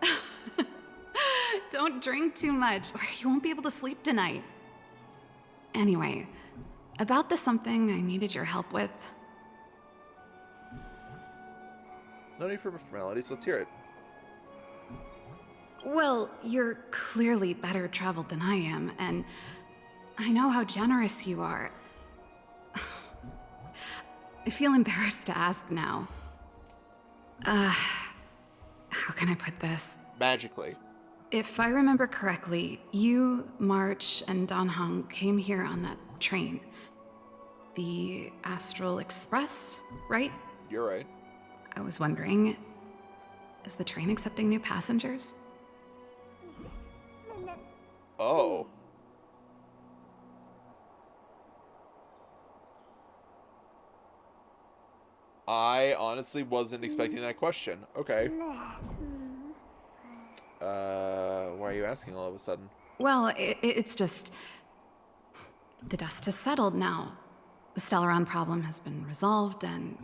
Don't drink too much, or you won't be able to sleep tonight. Anyway, about the something I needed your help with. No need for formalities. Let's hear it. Well, you're clearly better traveled than I am, and I know how generous you are. I feel embarrassed to ask now. How can I put this? Magically. If I remember correctly, you, March, and Don Hung came here on that train. The Astral Express, right? You're right. I was wondering, is the train accepting new passengers? Oh. I honestly wasn't expecting that question. Okay. Why are you asking all of a sudden? Well, it's just... the dust has settled now. The Stellaron problem has been resolved, and...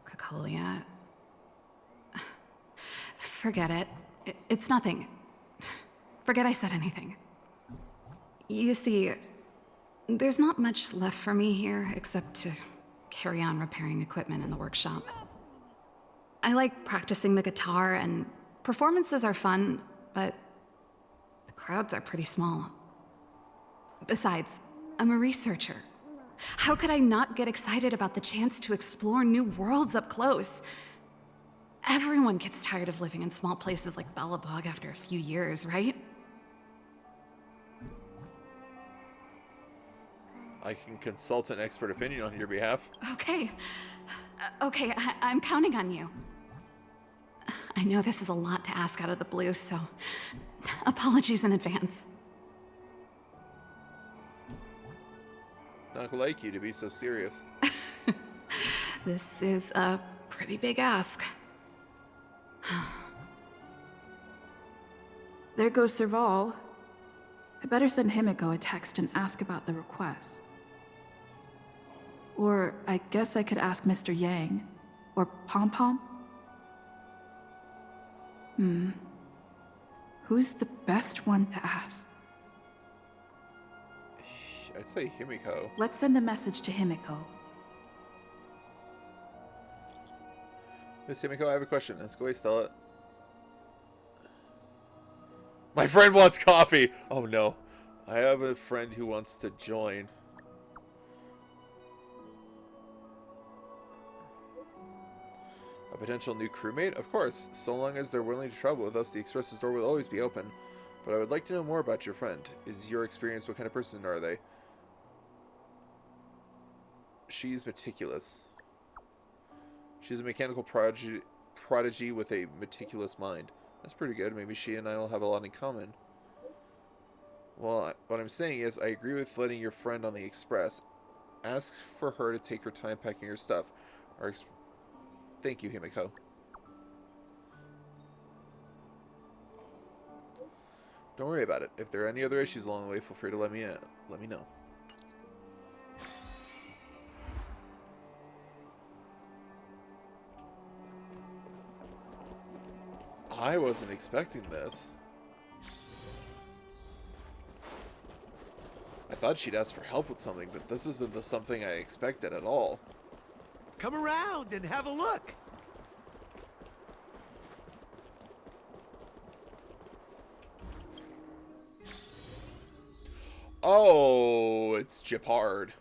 Cocolia... Forget it. It's nothing. Forget I said anything. You see, there's not much left for me here except to carry on repairing equipment in the workshop. I like practicing the guitar, and performances are fun, but the crowds are pretty small. Besides, I'm a researcher. How could I not get excited about the chance to explore new worlds up close? Everyone gets tired of living in small places like Bellabog after a few years, right? I can consult an expert opinion on your behalf. Okay. Okay, I'm counting on you. I know this is a lot to ask out of the blue, so apologies in advance. Not like you to be so serious. This is a pretty big ask. There goes Serval. I better send Himiko a text and ask about the request. Or I guess I could ask Mr. Yang. Or Pom Pom. Who's the best one to ask? I'd say Himiko. Let's send a message to Himiko. Miss Himiko, I have a question. Let's go away, Stella. My friend wants coffee! Oh no. I have a friend who wants to join. A potential new crewmate? Of course. So long as they're willing to travel with us, the Express's door will always be open. But I would like to know more about your friend. Is your experience, what kind of person are they? She's meticulous. She's a mechanical prodigy with a meticulous mind. That's pretty good. Maybe she and I will have a lot in common. Well, what I'm saying is, I agree with letting your friend on the Express. Ask for her to take her time packing her stuff. Thank you, Himiko. Don't worry about it. If there are any other issues along the way, feel free to let me know. I wasn't expecting this. I thought she'd ask for help with something, but this isn't the something I expected at all. Come around and have a look. Oh, it's Gepard.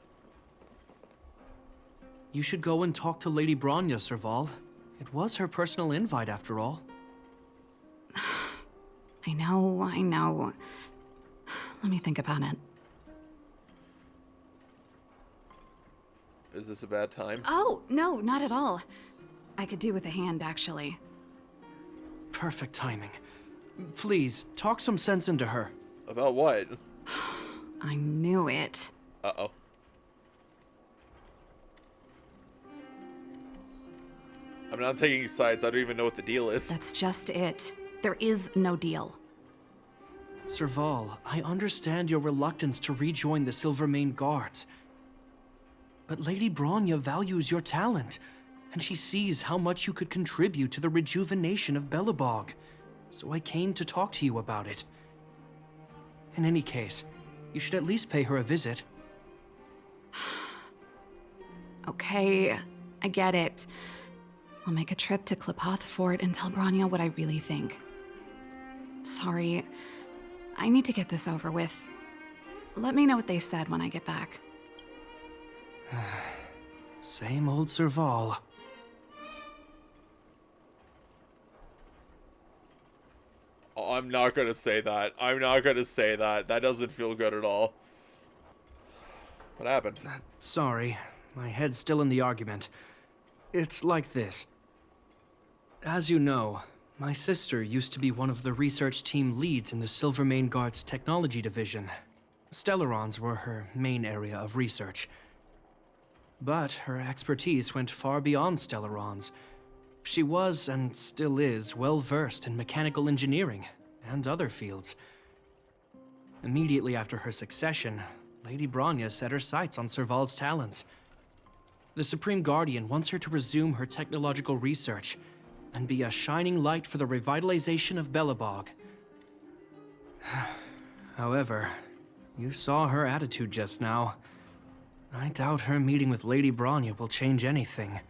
You should go and talk to Lady Bronya, Serval. It was her personal invite, after all. I know. Let me think about it. Is this a bad time? Oh, no, not at all. I could do with a hand, actually. Perfect timing. Please, talk some sense into her. About what? I knew it. Uh-oh. I'm not taking sides. I don't even know what the deal is. That's just it. There is no deal. Serval, I understand your reluctance to rejoin the Silvermane Guards. But Lady Bronya values your talent, and she sees how much you could contribute to the rejuvenation of Belobog. So I came to talk to you about it. In any case, you should at least pay her a visit. Okay, I get it. I'll make a trip to Klepoth Fort and tell Bronya what I really think. Sorry, I need to get this over with. Let me know what they said when I get back. Same old Serval. Oh, I'm not gonna say that. That doesn't feel good at all. What happened? Sorry, my head's still in the argument. It's like this. As you know, my sister used to be one of the research team leads in the Silvermane Guard's technology division. Stellarons were her main area of research. But her expertise went far beyond Stellarons. She was, and still is, well versed in mechanical engineering and other fields. Immediately after her succession, Lady Bronya set her sights on Serval's talents. The Supreme Guardian wants her to resume her technological research and be a shining light for the revitalization of Belobog. However, you saw her attitude just now. I doubt her meeting with Lady Bronya will change anything.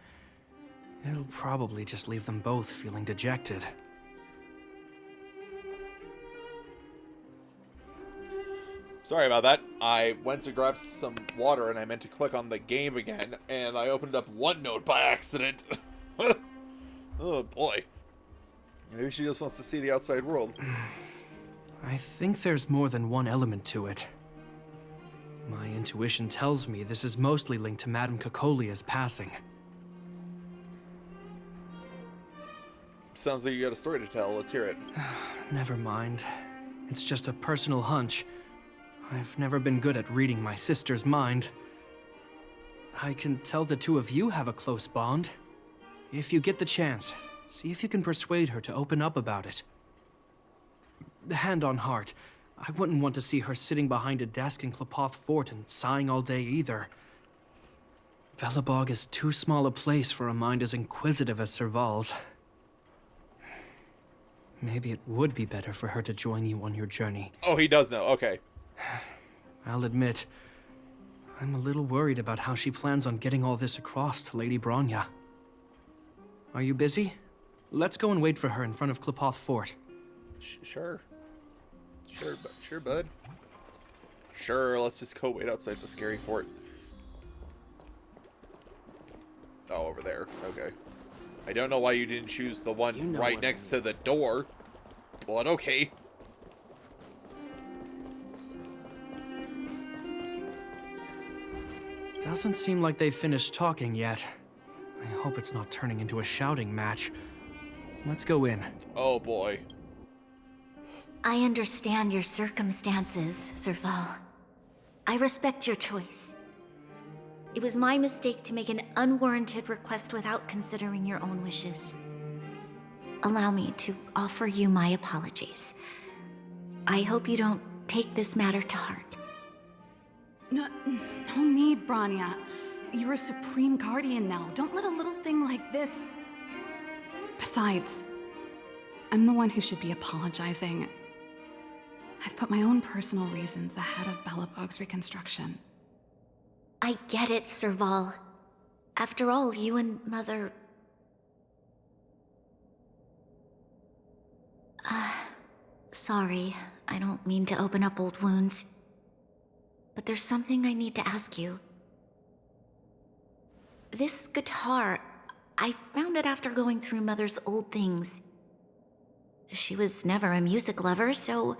It'll probably just leave them both feeling dejected. Sorry about that. I went to grab some water and I meant to click on the game again, and I opened up OneNote by accident. Oh boy. Maybe she just wants to see the outside world. I think there's more than one element to it. My intuition tells me this is mostly linked to Madame Cocolia's passing. Sounds like you got a story to tell. Let's hear it. Never mind. It's just a personal hunch. I've never been good at reading my sister's mind. I can tell the two of you have a close bond. If you get the chance, see if you can persuade her to open up about it. Hand on heart, I wouldn't want to see her sitting behind a desk in Clopoth Fort and sighing all day either. Velabog is too small a place for a mind as inquisitive as Serval's. Maybe it would be better for her to join you on your journey. Oh, he does know. Okay. I'll admit, I'm a little worried about how she plans on getting all this across to Lady Bronya. Are you busy? Let's go and wait for her in front of Clopoth Fort. Sure, bud. Sure, let's just go wait outside the scary fort. Oh, over there. Okay. I don't know why you didn't choose the one right next to the door, but okay. Doesn't seem like they've finished talking yet. I hope it's not turning into a shouting match. Let's go in. Oh boy. I understand your circumstances, Serval. I respect your choice. It was my mistake to make an unwarranted request without considering your own wishes. Allow me to offer you my apologies. I hope you don't take this matter to heart. No need, Bronya. You're a supreme guardian now. Don't let a little thing like this... Besides, I'm the one who should be apologizing. I've put my own personal reasons ahead of Belobog's reconstruction. I get it, Serval. After all, you and Mother... Sorry, I don't mean to open up old wounds. But there's something I need to ask you. This guitar, I found it after going through Mother's old things. She was never a music lover, so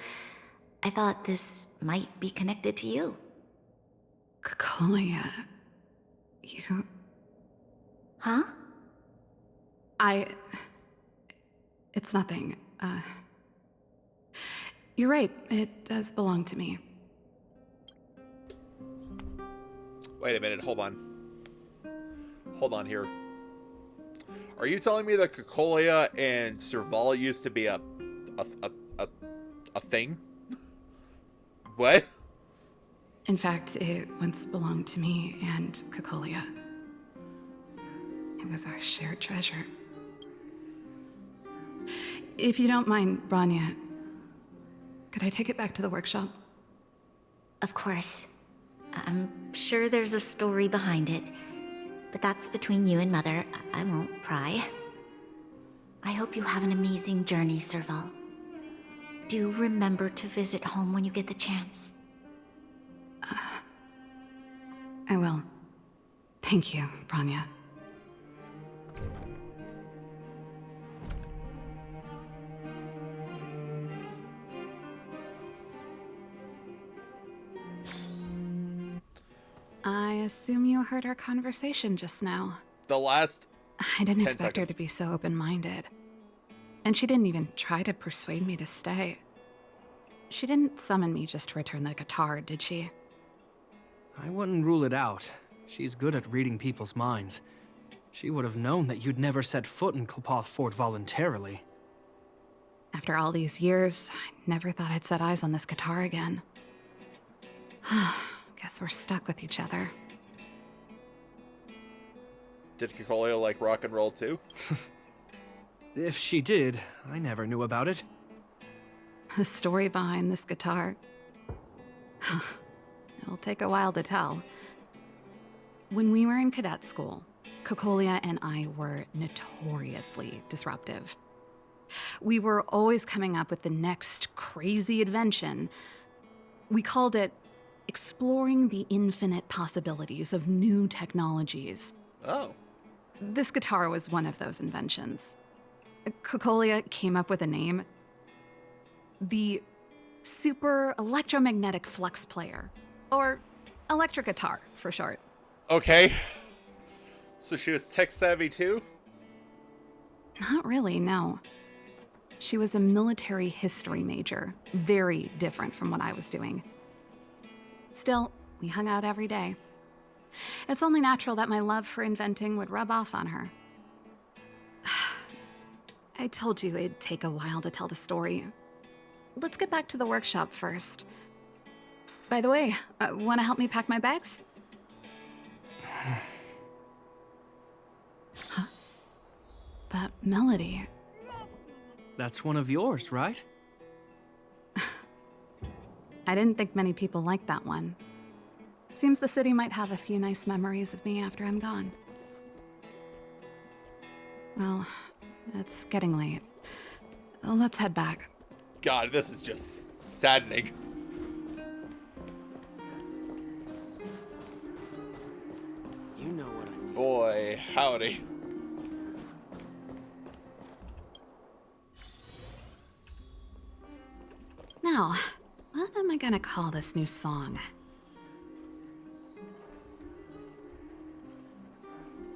I thought this might be connected to you. Cocolia... you... Huh? It's nothing. You're right, it does belong to me. Wait a minute, hold on. Hold on here. Are you telling me that Cocolia and Serval used to be a thing? What? In fact, it once belonged to me and Cocolia. It was our shared treasure. If you don't mind, Bronya, could I take it back to the workshop? Of course. I'm sure there's a story behind it, but that's between you and Mother. I won't pry. I hope you have an amazing journey, Serval. Do remember to visit home when you get the chance. I will. Thank you, Bronya. I assume you heard our conversation just now. The last I didn't 10 expect her seconds. to be so open-minded. And she didn't even try to persuade me to stay. She didn't summon me just to return the guitar, did she? I wouldn't rule it out. She's good at reading people's minds. She would have known that you'd never set foot in Clopoth Fort voluntarily. After all these years, I never thought I'd set eyes on this guitar again. Guess we're stuck with each other. Did Cocolia like rock and roll too? If she did, I never knew about it. The story behind this guitar. It'll take a while to tell. When we were in cadet school, Cocolia and I were notoriously disruptive. We were always coming up with the next crazy invention. We called it exploring the infinite possibilities of new technologies. Oh. This guitar was one of those inventions. Cocolia came up with a name. The Super Electromagnetic Flux Player. Or Electric guitar, for short. Okay. So she was tech savvy too? Not really, no. She was a military history major, very different from what I was doing. Still, we hung out every day. It's only natural that my love for inventing would rub off on her. I told you it'd take a while to tell the story. Let's get back to the workshop first. By the way, want to help me pack my bags? Huh? That melody. That's one of yours, right? I didn't think many people liked that one. Seems the city might have a few nice memories of me after I'm gone. Well, it's getting late. Let's head back. God, this is just saddening. You know what I mean. Boy, howdy. Now, what am I gonna call this new song?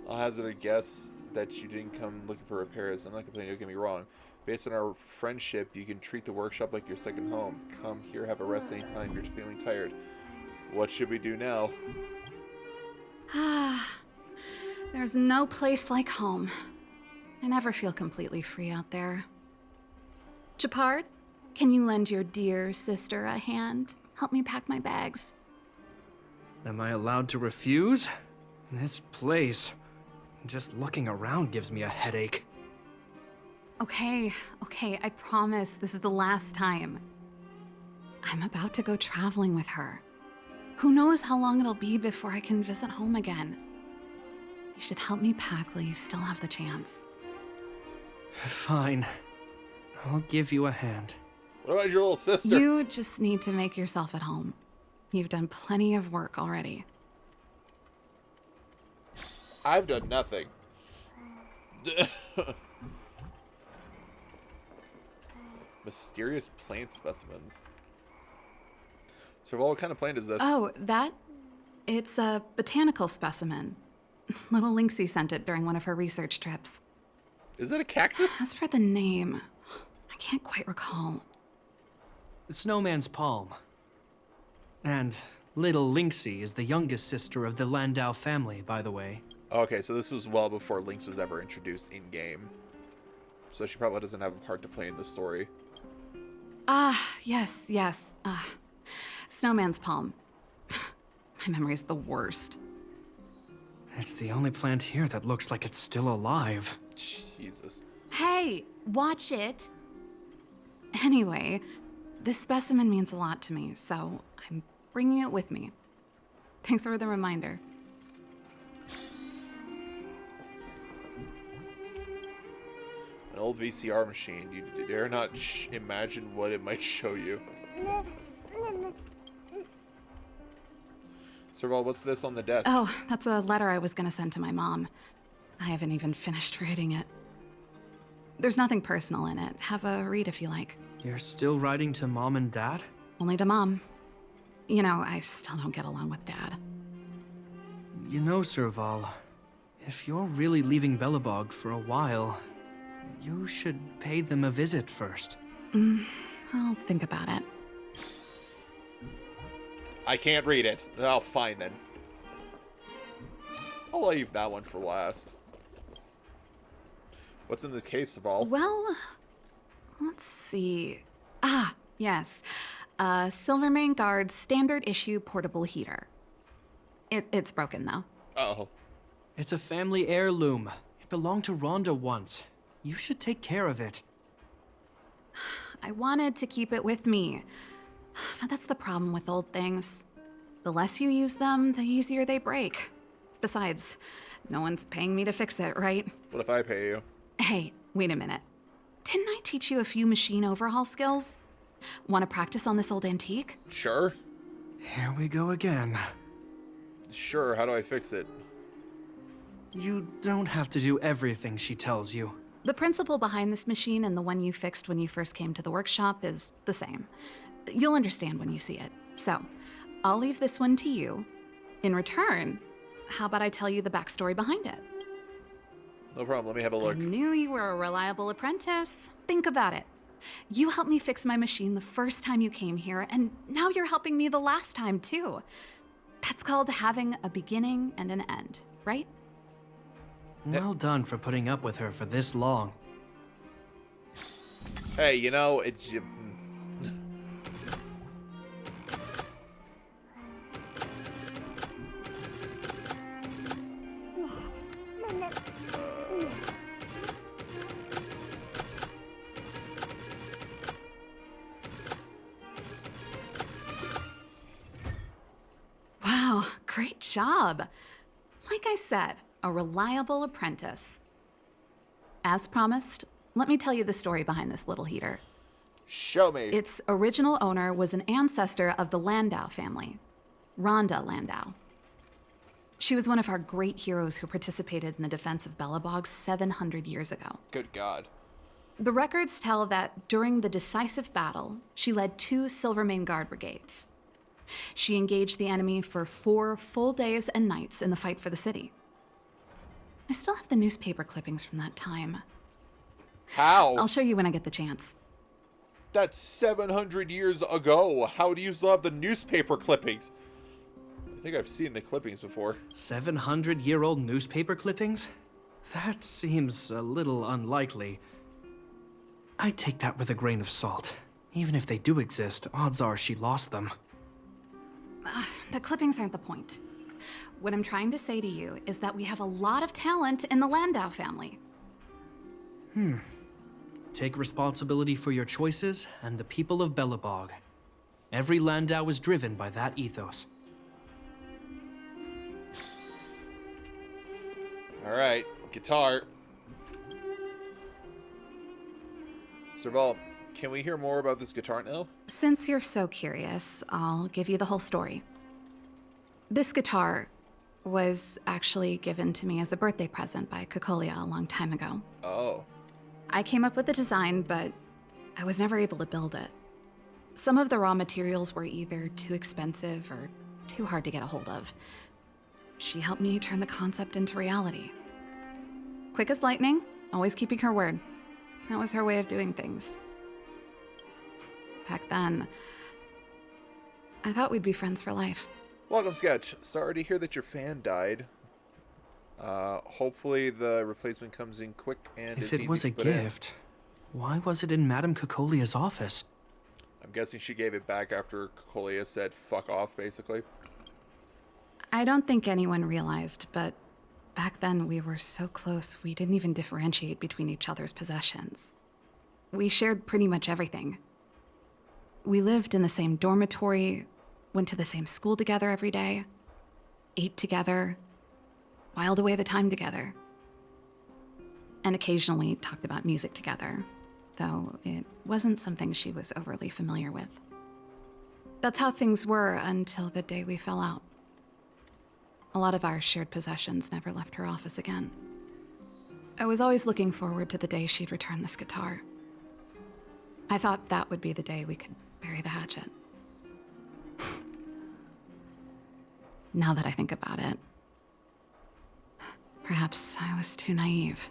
I'll hazard a guess that you didn't come looking for repairs. I'm not complaining, don't get me wrong. Based on our friendship, you can treat the workshop like your second home. Come here, have a rest anytime you're feeling tired. What should we do now? Ah, there's no place like home. I never feel completely free out there. Gepard, can you lend your dear sister a hand? Help me pack my bags. Am I allowed to refuse? This place, just looking around gives me a headache. Okay, I promise this is the last time. I'm about to go traveling with her. Who knows how long it'll be before I can visit home again. You should help me pack while you still have the chance. Fine. I'll give you a hand. What about your little sister? You just need to make yourself at home. You've done plenty of work already. I've done nothing. Mysterious plant specimens. Serval, what kind of plant is this? Oh, it's a botanical specimen. Little Lynxie sent it during one of her research trips. Is it a cactus? As for the name, I can't quite recall. Snowman's palm. And little Lynxie is the youngest sister of the Landau family, by the way. Okay, so this was well before Lynx was ever introduced in-game. So she probably doesn't have a part to play in the story. Ah, yes. Snowman's palm. My memory's the worst. It's the only plant here that looks like it's still alive. Jesus. Hey, watch it! Anyway, this specimen means a lot to me, so I'm bringing it with me. Thanks for the reminder. An old VCR machine. You dare not imagine what it might show you. Serval, what's this on the desk? Oh, that's a letter I was gonna send to my mom. I haven't even finished reading it. There's nothing personal in it. Have a read if you like. You're still writing to Mom and Dad? Only to Mom. You know, I still don't get along with Dad. You know, Serval, if you're really leaving Belobog for a while, you should pay them a visit first. I'll think about it. I can't read it. Oh, fine then. I'll leave that one for last. What's in the case, Serval? Well, let's see. Ah, yes. Silvermane Guard's standard issue portable heater. It's broken, though. Uh-oh. It's a family heirloom. It belonged to Rhonda once. You should take care of it. I wanted to keep it with me. But that's the problem with old things. The less you use them, the easier they break. Besides, no one's paying me to fix it, right? What if I pay you? Hey, wait a minute. Didn't I teach you a few machine overhaul skills? Want to practice on this old antique? Sure. Here we go again. Sure, how do I fix it? You don't have to do everything she tells you. The principle behind this machine and the one you fixed when you first came to the workshop is the same. You'll understand when you see it. So, I'll leave this one to you. In return, how about I tell you the backstory behind it? No problem. Let me have a look. I knew you were a reliable apprentice. Think about it. You helped me fix my machine the first time you came here, and now you're helping me the last time, too. That's called having a beginning and an end, right? Well done for putting up with her for this long. Hey, you know, it's... Wow, great job. Like I said, a reliable apprentice. As promised, let me tell you the story behind this little heater. Show me. Its original owner was an ancestor of the Landau family, Rhonda Landau. She was one of our great heroes who participated in the defense of Belobog 700 years ago. Good God. The records tell that during the decisive battle, she led 2 Silvermane Guard brigades. She engaged the enemy for 4 full days and nights in the fight for the city. I still have the newspaper clippings from that time. How? I'll show you when I get the chance. That's 700 years ago. How do you still have the newspaper clippings? I think I've seen the clippings before. 700-year-old newspaper clippings? That seems a little unlikely. I'd take that with a grain of salt. Even if they do exist, odds are she lost them. The clippings aren't the point. What I'm trying to say to you is that we have a lot of talent in the Landau family. Take responsibility for your choices and the people of Belobog. Every Landau is driven by that ethos. Alright, guitar. Serval, can we hear more about this guitar now? Since you're so curious, I'll give you the whole story. This guitar was actually given to me as a birthday present by Cocolia a long time ago. Oh. I came up with the design, but I was never able to build it. Some of the raw materials were either too expensive or too hard to get a hold of. She helped me turn the concept into reality. Quick as lightning, always keeping her word. That was her way of doing things. Back then, I thought we'd be friends for life. Welcome, Sketch. Sorry to hear that your fan died. Hopefully the replacement comes in quick and If is it easy was to a put in. gift, why was it in Madame Cocolia's office? I'm guessing she gave it back after Cocolia said fuck off, basically. I don't think anyone realized, but back then we were so close we didn't even differentiate between each other's possessions. We shared pretty much everything. We lived in the same dormitory, went to the same school together every day, ate together, whiled away the time together, and occasionally talked about music together, though it wasn't something she was overly familiar with. That's how things were until the day we fell out. A lot of our shared possessions never left her office again. I was always looking forward to the day she'd return this guitar. I thought that would be the day we could bury the hatchet. Now that I think about it, perhaps I was too naive.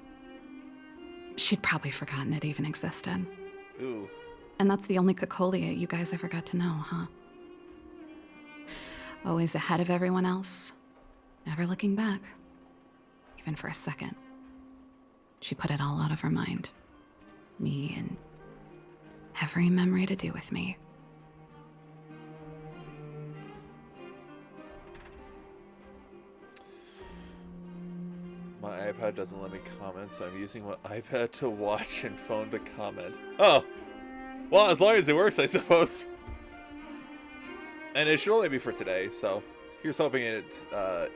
She'd probably forgotten it even existed. Ooh. And that's the only Cocolia you guys ever got to know, huh? Always ahead of everyone else, never looking back, even for a second. She put it all out of her mind. Me and every memory to do with me. My iPad doesn't let me comment, so I'm using my iPad to watch and phone to comment. Oh! Well, as long as it works, I suppose. And it should only be for today, so here's hoping it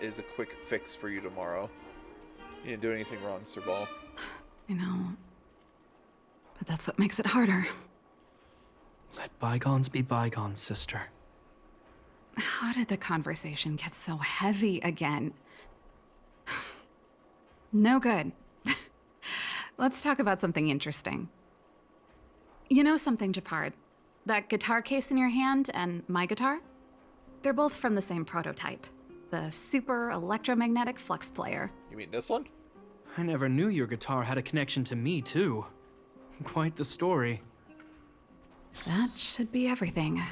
is a quick fix for you tomorrow. You didn't do anything wrong, Serval. I know. But that's what makes it harder. Let bygones be bygones, sister. How did the conversation get so heavy again? No good. Let's talk about something interesting. You know something, Gepard? That guitar case in your hand and my guitar? They're both from the same prototype. The super electromagnetic flux player. You mean this one? I never knew your guitar had a connection to me, too. Quite the story. That should be everything.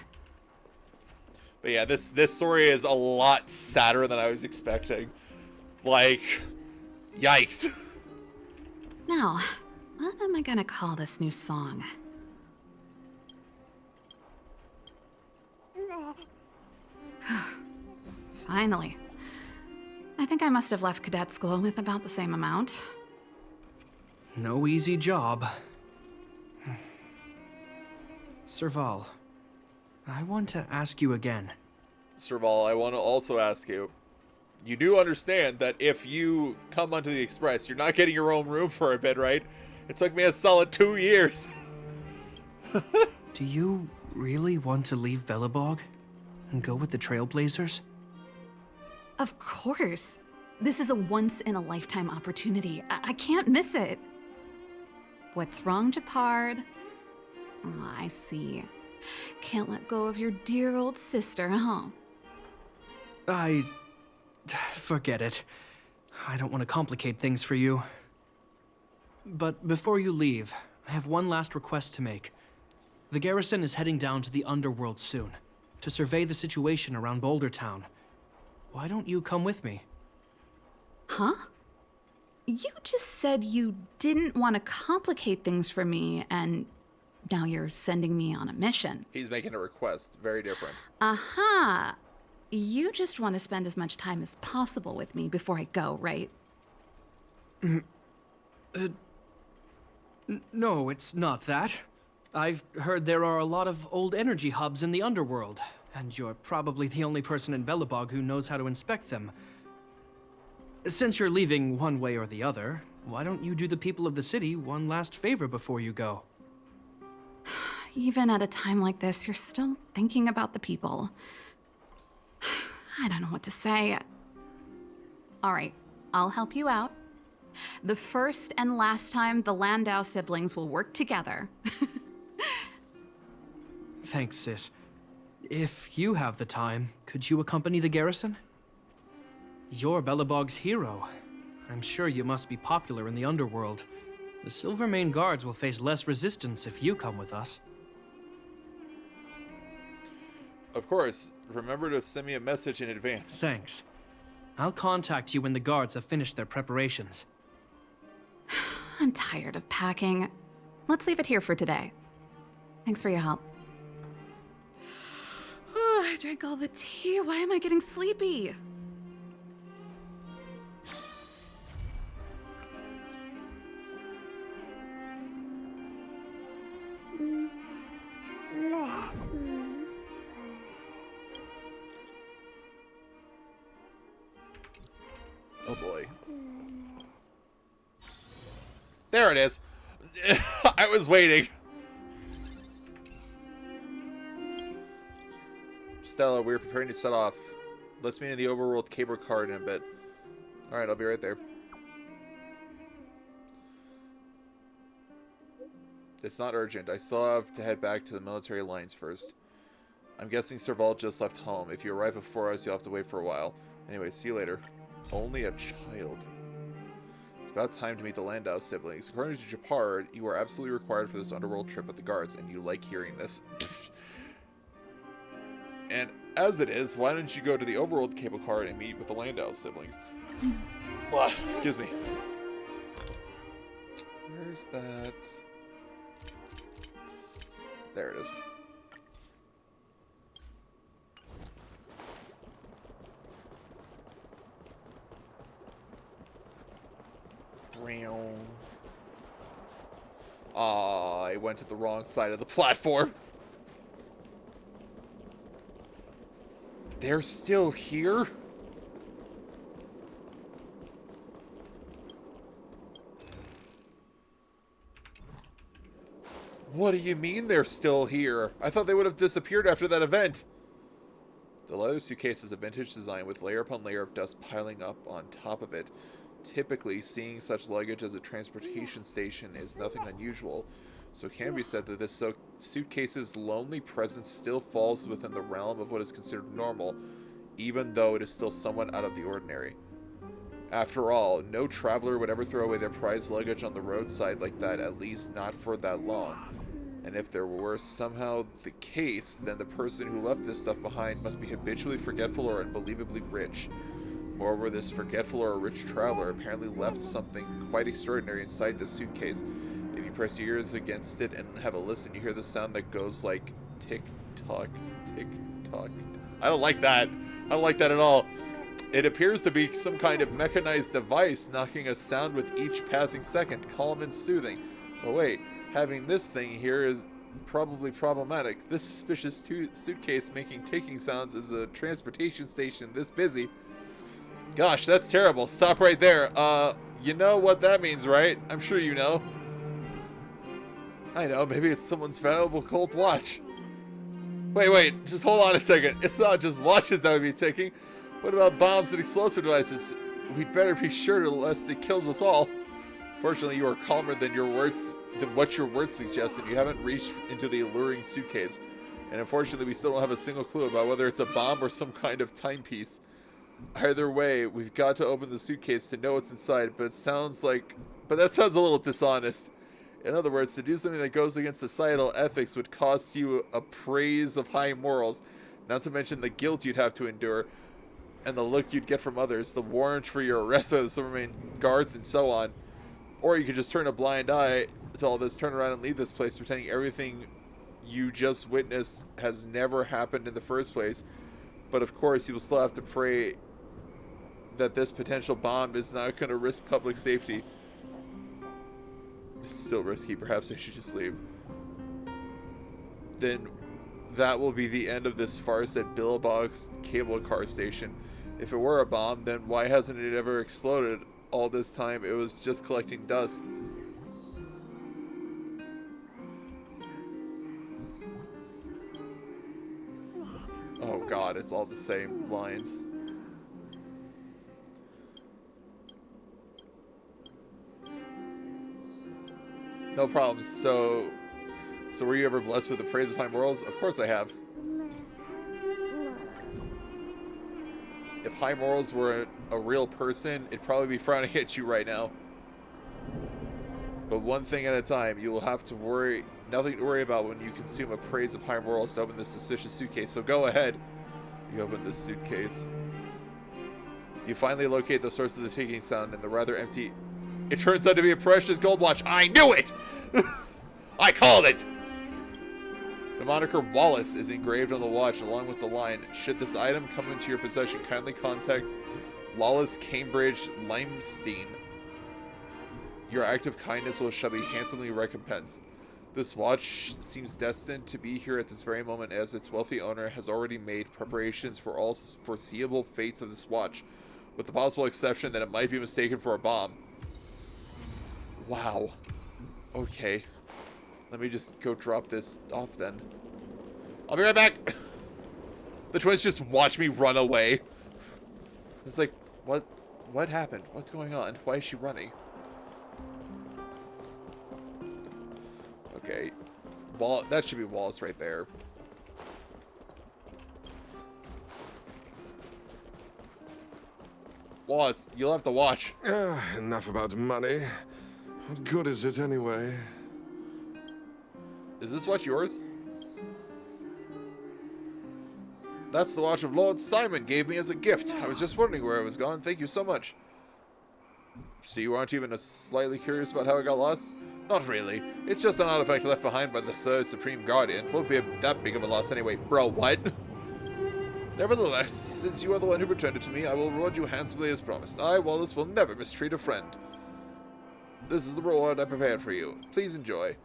But yeah, this story is a lot sadder than I was expecting. Like, yikes. Now, what am I gonna call this new song? Finally. I think I must have left cadet school with about the same amount. No easy job. Serval, I want to ask you again. Serval, I want to also ask you, you do understand that if you come onto the Express, you're not getting your own room for a bit, right? It took me a solid 2 years. Do you really want to leave Belobog and go with the Trailblazers? Of course. This is a once-in-a-lifetime opportunity. I can't miss it. What's wrong, Gepard? Oh, I see. Can't let go of your dear old sister, huh? Forget it. I don't want to complicate things for you. But before you leave, I have one last request to make. The garrison is heading down to the underworld soon, to survey the situation around Boulder Town. Why don't you come with me? Huh? You just said you didn't want to complicate things for me, and now you're sending me on a mission. He's making a request. Very different. Aha! You just want to spend as much time as possible with me before I go, right? No, it's not that. I've heard there are a lot of old energy hubs in the underworld, and you're probably the only person in Belobog who knows how to inspect them. Since you're leaving one way or the other, why don't you do the people of the city one last favor before you go? Even at a time like this, you're still thinking about the people. I don't know what to say. All right, I'll help you out. The first and last time the Landaus siblings will work together. Thanks, sis. If you have the time, could you accompany the garrison? You're Belobog's hero. I'm sure you must be popular in the underworld. The Silvermane Guards will face less resistance if you come with us. Of course. Remember to send me a message in advance. Thanks. I'll contact you when the guards have finished their preparations. I'm tired of packing. Let's leave it here for today. Thanks for your help. Oh, I drank all the tea. Why am I getting sleepy? Oh boy. There it is. I was waiting. Stella, we're preparing to set off. Let's meet in the overworld cable card in a bit. Alright, I'll be right there. It's not urgent. I still have to head back to the military lines first. I'm guessing Serval just left home. If you arrive before us, you'll have to wait for a while. Anyway, see you later. Only a child. It's about time to meet the Landaus siblings. According to Gepard, you are absolutely required for this underworld trip with the guards, and you like hearing this. And as it is, why don't you go to the overworld cable card and meet with the Landaus siblings? Excuse me. Where's that? There it is. Ah, I went to the wrong side of the platform. They're still here? What do you mean they're still here? I thought they would have disappeared after that event. The leather suitcase is a vintage design with layer upon layer of dust piling up on top of it. Typically, seeing such luggage as a transportation station is nothing unusual, so it can be said that this suitcase's lonely presence still falls within the realm of what is considered normal. even though it is still somewhat out of the ordinary. After all, no traveler would ever throw away their prized luggage on the roadside like that, at least not for that long. And if there were somehow the case, then the person who left this stuff behind must be habitually forgetful or unbelievably rich. Moreover, this forgetful or rich traveler apparently left something quite extraordinary inside the suitcase. If you press your ears against it and have a listen, you hear the sound that goes like tick-tock, tick-tock. I don't like that. I don't like that at all. It appears to be some kind of mechanized device knocking a sound with each passing second, calm and soothing. But wait, having this thing here is probably problematic. This suspicious suitcase making ticking sounds is a transportation station this busy. Gosh, that's terrible. Stop right there. You know what that means, right? I'm sure you know. I know, maybe it's someone's valuable gold watch. Wait, just hold on a second. It's not just watches that would be ticking. What about bombs and explosive devices? We'd better be sure lest it kills us all. Fortunately, you are calmer than what your words suggest, and you haven't reached into the alluring suitcase. And unfortunately, we still don't have a single clue about whether it's a bomb or some kind of timepiece. Either way, we've got to open the suitcase to know what's inside, but that sounds a little dishonest. In other words, to do something that goes against societal ethics would cost you a praise of high morals, not to mention the guilt you'd have to endure, and the look you'd get from others, the warrant for your arrest by the Silvermane guards, and so on. Or you could just turn a blind eye to all this, turn around and leave this place, pretending everything you just witnessed has never happened in the first place. But of course, you will still have to pray that this potential bomb is not going to risk public safety. It's still risky. Perhaps I should just leave. Then that will be the end of this farce at Billabong's cable car station. If it were a bomb, then why hasn't it ever exploded? All this time, it was just collecting dust. Oh god, it's all the same lines. No problems. So were you ever blessed with the praise of high morals? Of course I have. If high morals were a real person, it'd probably be frowning at you right now. But one thing at a time, you will have to nothing to worry about when you consume a praise of high morals to open this suspicious suitcase. So go ahead. You open this suitcase. You finally locate the source of the ticking sound and the rather empty... It turns out to be a precious gold watch. I knew it! I called it! The moniker Wallace is engraved on the watch along with the line, should this item come into your possession, kindly contact Lawless Cambridge Limestein. Your act of kindness shall be handsomely recompensed. This watch seems destined to be here at this very moment, as its wealthy owner has already made preparations for all foreseeable fates of this watch, with the possible exception that it might be mistaken for a bomb. Wow. Okay. Let me just go drop this off then. I'll be right back. The twins just watch me run away. It's like, what happened? What's going on? Why is she running? Okay. That should be Wallace right there. Wallace, you'll have to watch. Enough about money. What good is it anyway? Is this watch yours? That's the watch of Lord Simon gave me as a gift. I was just wondering where it was gone. Thank you so much. So you aren't even slightly curious about how it got lost? Not really. It's just an artifact left behind by the Third Supreme Guardian. Won't be that big of a loss anyway. Bro, what? Nevertheless, since you are the one who returned it to me, I will reward you handsomely as promised. I, Wallace, will never mistreat a friend. This is the reward I prepared for you. Please enjoy.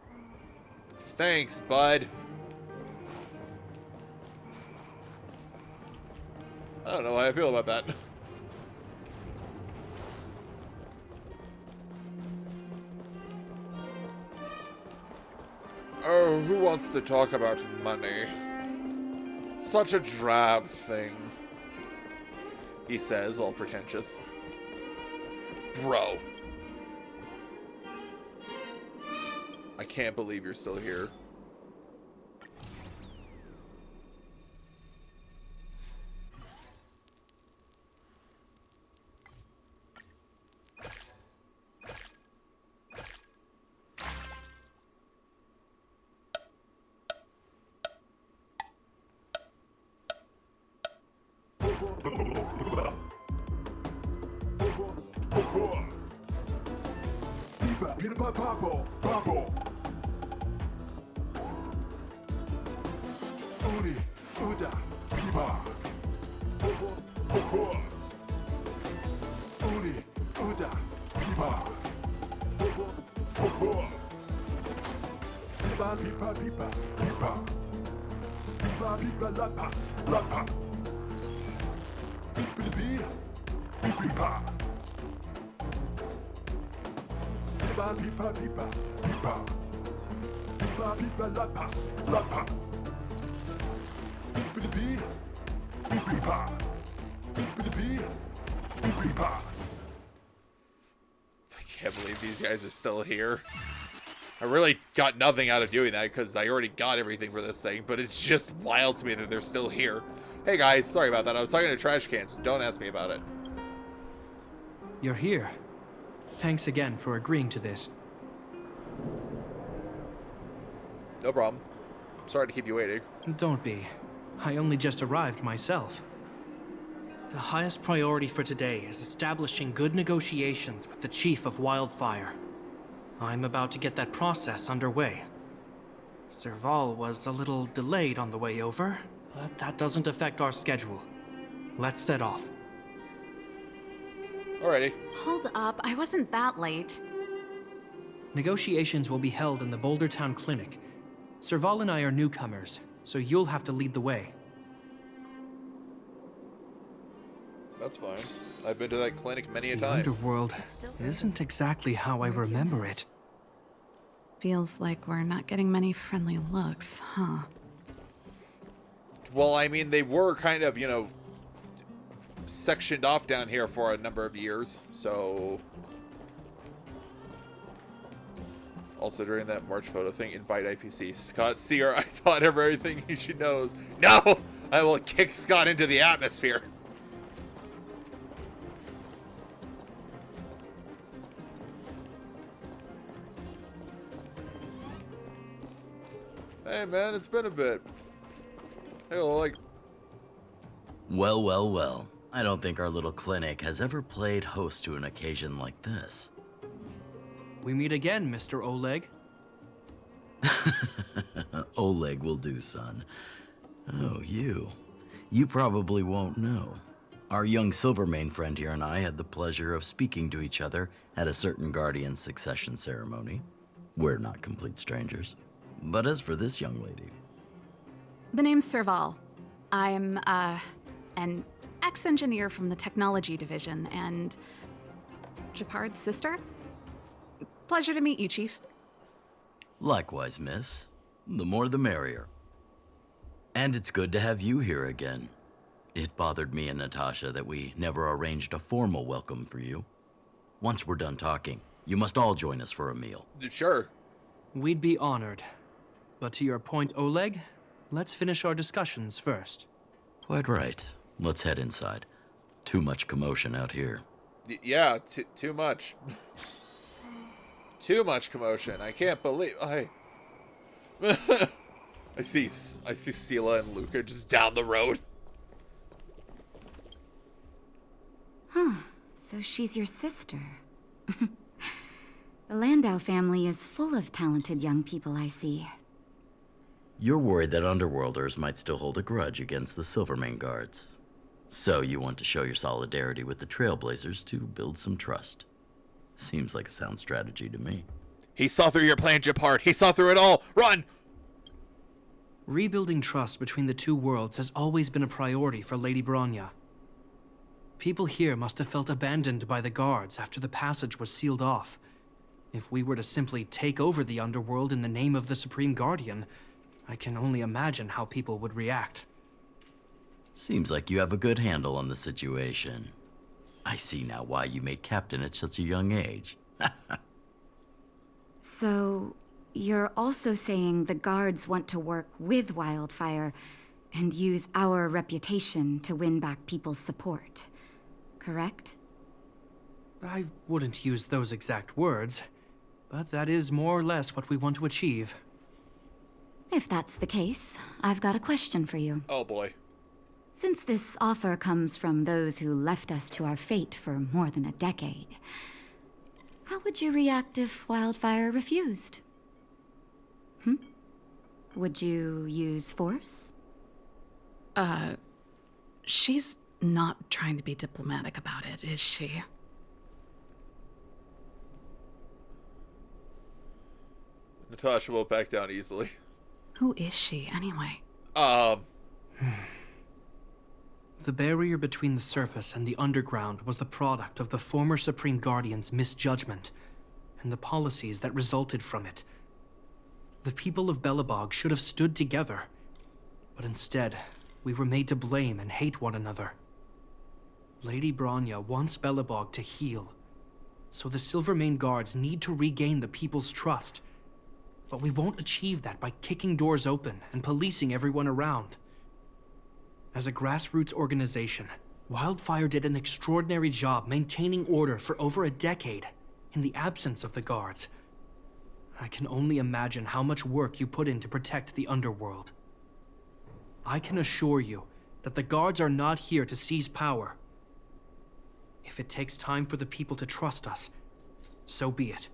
Thanks, bud. I don't know how I feel about that. Oh, who wants to talk about money? Such a drab thing, he says, all pretentious. Bro. I can't believe you're still here. I can't believe these guys are still here. I really got nothing out of doing that because I already got everything for this thing, but it's just wild to me that they're still here. Hey guys, sorry about that. I was talking to trash cans. Don't ask me about it. You're here. Thanks again for agreeing to this. No problem. Sorry to keep you waiting. Don't be. I only just arrived myself. The highest priority for today is establishing good negotiations with the Chief of Wildfire. I'm about to get that process underway. Serval was a little delayed on the way over, but that doesn't affect our schedule. Let's set off. Alrighty. Hold up, I wasn't that late. Negotiations will be held in the Boulder Town Clinic. Serval and I are newcomers, so you'll have to lead the way. That's fine. I've been to that clinic many a The time. underworld isn't exactly how I remember it. Feels like we're not getting many friendly looks, huh? Well, I mean, they were kind of, you know, sectioned off down here for a number of years, so... Also, during that March photo thing, invite IPC. Scott Sear, I taught him everything he should know. No! I will kick Scott into the atmosphere. Hey, man, it's been a bit. Hey, like... Well, well, well. I don't think our little clinic has ever played host to an occasion like this. We meet again, Mr. Oleg. Oleg will do, son. Oh, you. You probably won't know. Our young Silvermane friend here and I had the pleasure of speaking to each other at a certain Guardian succession ceremony. We're not complete strangers. But as for this young lady... The name's Serval. I'm, an ex-engineer from the technology division, and... Gepard's sister? Pleasure to meet you, Chief. Likewise, miss. The more the merrier. And it's good to have you here again. It bothered me and Natasha that we never arranged a formal welcome for you. Once we're done talking, you must all join us for a meal. Sure. We'd be honored. But to your point, Oleg, let's finish our discussions first. Quite right. Let's head inside. Too much commotion out here. Yeah, too much. Too much commotion. I can't believe... I see Sela and Luca just down the road. Huh. So she's your sister. The Landau family is full of talented young people, I see. You're worried that Underworlders might still hold a grudge against the Silvermane guards. So you want to show your solidarity with the Trailblazers to build some trust. Seems like a sound strategy to me. He saw through your plan, Gepard. He saw through it all. Run! Rebuilding trust between the two worlds has always been a priority for Lady Bronya. People here must have felt abandoned by the guards after the passage was sealed off. If we were to simply take over the Underworld in the name of the Supreme Guardian, I can only imagine how people would react. Seems like you have a good handle on the situation. I see now why you made captain at such a young age. So, you're also saying the guards want to work with Wildfire and use our reputation to win back people's support, correct? I wouldn't use those exact words, but that is more or less what we want to achieve. If that's the case, I've got a question for you. Oh boy. Since this offer comes from those who left us to our fate for more than a decade, how would you react if Wildfire refused? Would you use force? She's not trying to be diplomatic about it, is she? Natasha won't back down easily. Who is she, anyway? The barrier between the surface and the underground was the product of the former Supreme Guardian's misjudgment and the policies that resulted from it. The people of Belobog should have stood together, but instead, we were made to blame and hate one another. Lady Bronya wants Belobog to heal, so the Silvermane Guards need to regain the people's trust. But we won't achieve that by kicking doors open and policing everyone around. As a grassroots organization, Wildfire did an extraordinary job maintaining order for over a decade in the absence of the Guards. I can only imagine how much work you put in to protect the underworld. I can assure you that the Guards are not here to seize power. If it takes time for the people to trust us, so be it.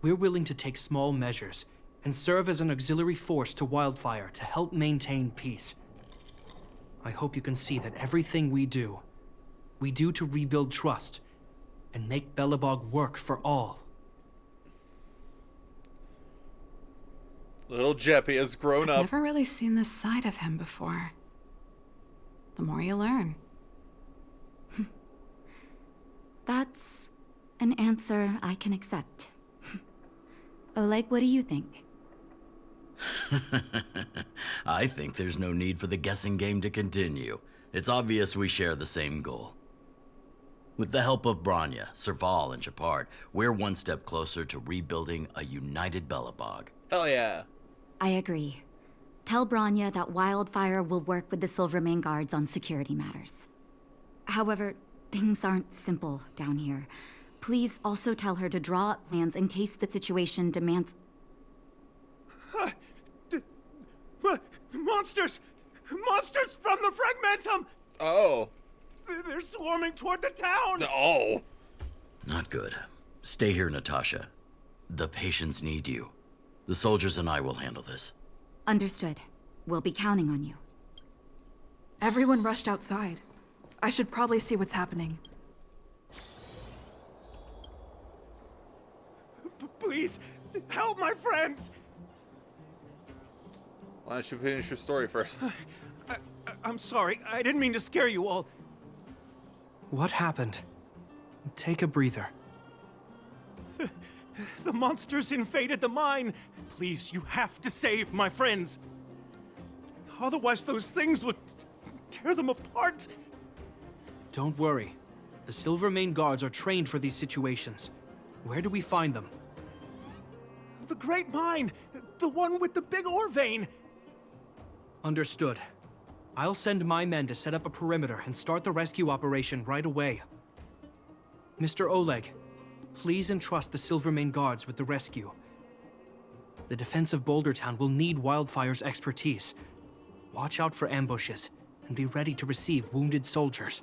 We're willing to take small measures and serve as an auxiliary force to Wildfire to help maintain peace. I hope you can see that everything we do to rebuild trust and make Belobog work for all. Little Jeppy has grown I've up. never really seen this side of him before. The more you learn. That's an answer I can accept. Oleg, what do you think? I think there's no need for the guessing game to continue. It's obvious we share the same goal. With the help of Bronya, Serval, and Gepard, we're one step closer to rebuilding a united Belobog. Hell yeah. I agree. Tell Bronya that Wildfire will work with the Silvermane Guards on security matters. However, things aren't simple down here. Please also tell her to draw up plans in case the situation demands... Monsters! Monsters from the Fragmentum! Oh. They're swarming toward the town! Oh. Not good. Stay here, Natasha. The patients need you. The soldiers and I will handle this. Understood. We'll be counting on you. Everyone rushed outside. I should probably see what's happening. Please, help my friends! Why don't you finish your story first? I'm sorry, I didn't mean to scare you all. What happened? Take a breather. The monsters invaded the mine. Please, you have to save my friends. Otherwise, those things would tear them apart. Don't worry. The Silvermane Guards are trained for these situations. Where do we find them? The Great Mine! The one with the big ore vein! Understood. I'll send my men to set up a perimeter and start the rescue operation right away. Mr. Oleg, please entrust the Silvermane Guards with the rescue. The defense of Boulder Town will need Wildfire's expertise. Watch out for ambushes and be ready to receive wounded soldiers.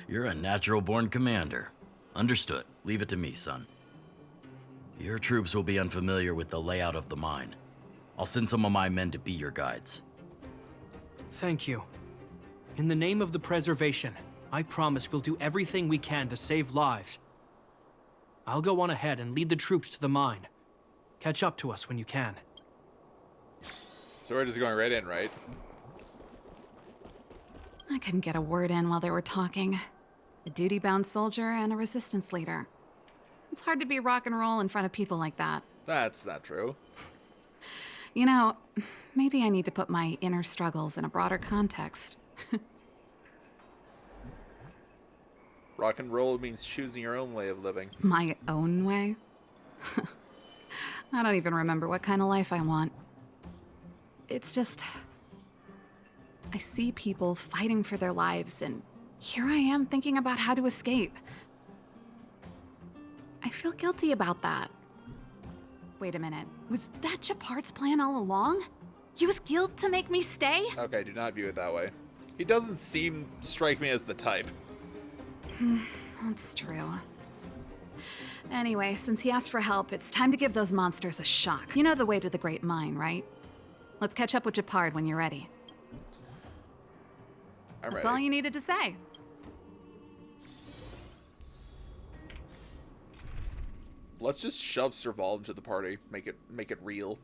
You're a natural-born commander. Understood. Leave it to me, son. Your troops will be unfamiliar with the layout of the mine. I'll send some of my men to be your guides. Thank you. In the name of the preservation, I promise we'll do everything we can to save lives. I'll go on ahead and lead the troops to the mine. Catch up to us when you can. So we're just going right in, right? I couldn't get a word in while they were talking. A duty-bound soldier and a resistance leader. It's hard to be rock and roll in front of people like that. That's not true. You know, maybe I need to put my inner struggles in a broader context. Rock and roll means choosing your own way of living. My own way? I don't even remember what kind of life I want. It's just... I see people fighting for their lives, and here I am thinking about how to escape. I feel guilty about that. Wait a minute, was that Gepard's plan all along? Use guilt to make me stay? Okay, do not view it that way. He doesn't strike me as the type. That's true. Anyway, since he asked for help, it's time to give those monsters a shock. You know the way to the Great Mine, right? Let's catch up with Gepard when you're ready. That's all you needed to say. Let's just shove Serval into the party. Make it real.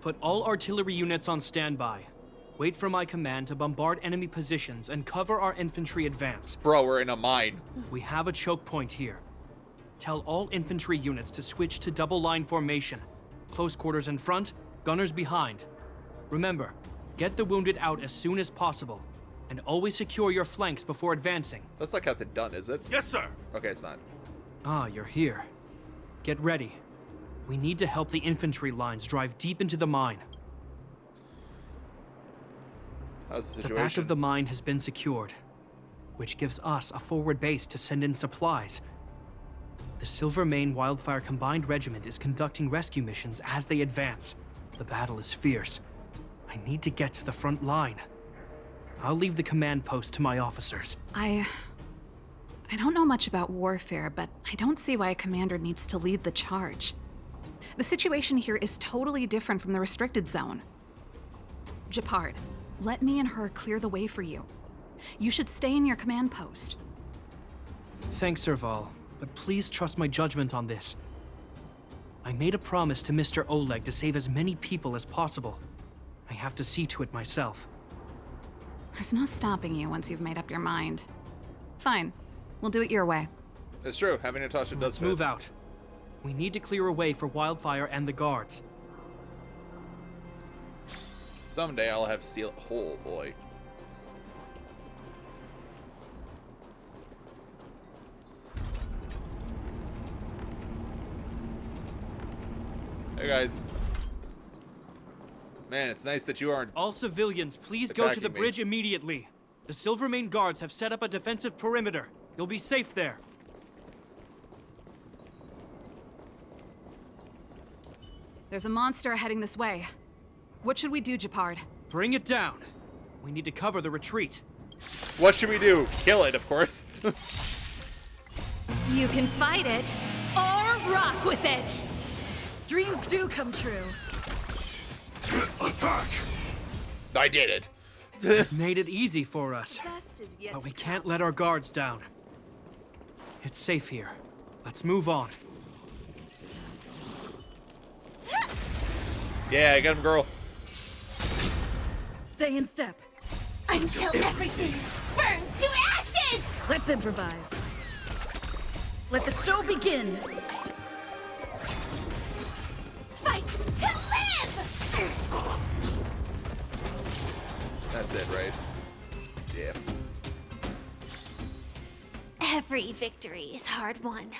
Put all artillery units on standby. Wait for my command to bombard enemy positions and cover our infantry advance. Bro, we're in a mine. We have a choke point here. Tell all infantry units to switch to double line formation. Close quarters in front, gunners behind. Remember, get the wounded out as soon as possible, and always secure your flanks before advancing. That's not Captain Dunn, is it? Yes, sir. Okay, it's not. Ah, you're here. Get ready. We need to help the infantry lines drive deep into the mine. How's the The situation? back of the mine has been secured, which gives us a forward base to send in supplies. The Silvermane Wildfire Combined Regiment is conducting rescue missions as they advance. The battle is fierce. I need to get to the front line. I'll leave the command post to my officers. I don't know much about warfare, but I don't see why a commander needs to lead the charge. The situation here is totally different from the restricted zone. Gepard, let me and her clear the way for you. You should stay in your command post. Thanks, Serval, but please trust my judgment on this. I made a promise to Mr. Oleg to save as many people as possible. I have to see to it myself. There's no stopping you once you've made up your mind. Fine. We'll do it your way. It's true. Having Natasha does Let's fit. move out. We need to clear a way for Wildfire and the guards. Someday I'll have seal. Oh boy. Hey guys. Man, it's nice that you aren't. All civilians, please go to the attacking me. bridge immediately. The Silvermane guards have set up a defensive perimeter. You'll be safe there. There's a monster heading this way. What should we do, Gepard? Bring it down. We need to cover the retreat. What should we do? Kill it, of course. You can fight it, or rock with it. Dreams do come true. Attack! I did it. Made it easy for us. Best is yet But we to can't let our guards down. It's safe here. Let's move on. Yeah, I got him, girl. Stay in step. Until everything burns to ashes! Let's improvise. Let the show begin. Fight to live! That's it, right? Yeah. Every victory is hard won.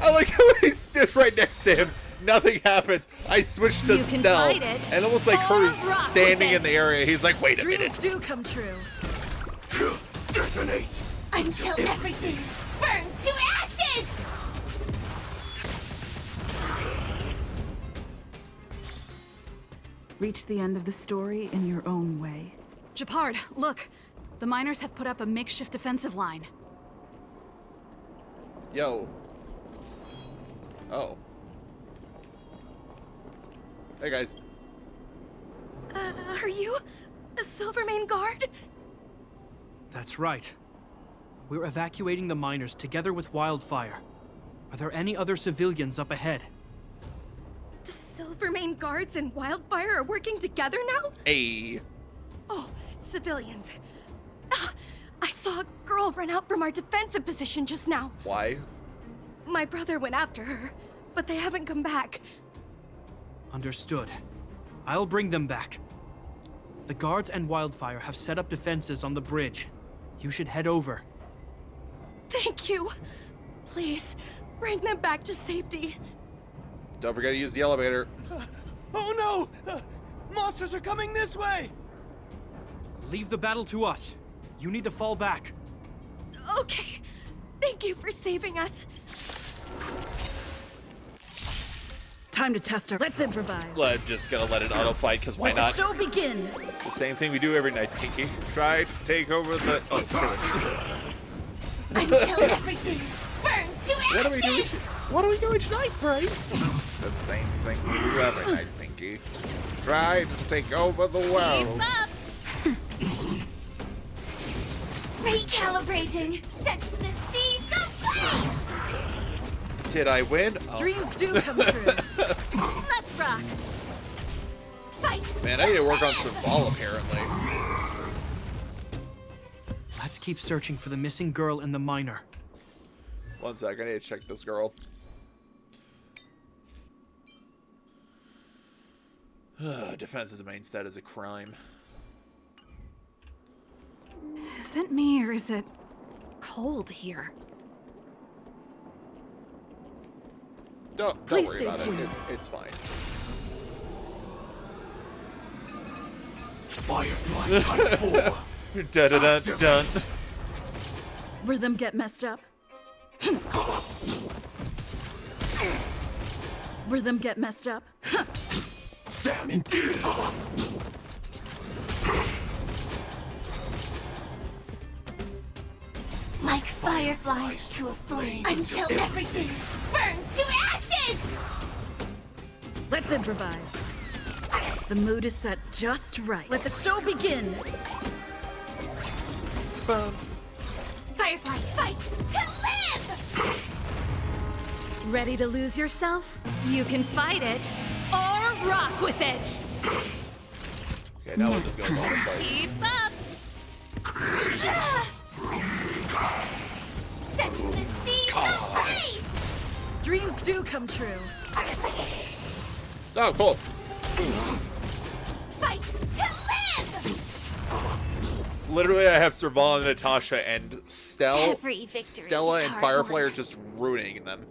I like how he stood right next to him. Nothing happens. I switched to You can stealth, fight it, and almost like or Kurt's rock standing with in the it. area. He's like, wait a Dreams minute. do come true. Detonate! Until everything burns to ashes! Reach the end of the story in your own way. Gepard, look. The miners have put up a makeshift defensive line. Yo. Oh. Hey guys. Are you a Silvermane guard? That's right. We're evacuating the miners together with Wildfire. Are there any other civilians up ahead? The Silvermane guards and Wildfire are working together now? Hey. Oh, civilians. Ah, I saw a girl run out from our defensive position just now. Why? My brother went after her, but they haven't come back. Understood. I'll bring them back. The guards and Wildfire have set up defenses on the bridge. You should head over. Thank you. Please, bring them back to safety. Don't forget to use the elevator. Oh no! Monsters are coming this way! Leave the battle to us. You need to fall back. Okay. Thank you for saving us. Time to test our. Let's improvise. I'm just gonna let it auto fight, because why Let not? the show begin. The same thing we do every night, Pinky. Try to take over the. Oh, it's good. Until everything burns to ashes! What are we doing tonight, Bray? The same thing we do every night, Pinky. Try to take over the world. Recalibrating sets the seas ablaze! Did I win? Oh. Dreams do come true. Let's rock. Fight! Man, I need to work on Serval, apparently. Let's keep searching for the missing girl and the miner. One sec, I need to check this girl. Defense as a main stat is a crime. Is it me or is it cold here? Don't Please worry stay about tuned. it. It's fine. Firefly type 4. Dun dun dun dun. Rhythm get messed up. Rhythm get messed up. Salmon gear. Like fireflies to a flame. Until everything burns to ashes! Let's improvise. The mood is set just right. Let the show begin. Firefly fight to live! Ready to lose yourself? You can fight it or rock with it. Okay, now we'll just go auto fight. Keep up. Sets the seas ablaze! Dreams do come true. Oh, cool. Fight to live! Literally, I have Serval and Natasha and Every victory Stella is and hard Firefly won. are just ruining them.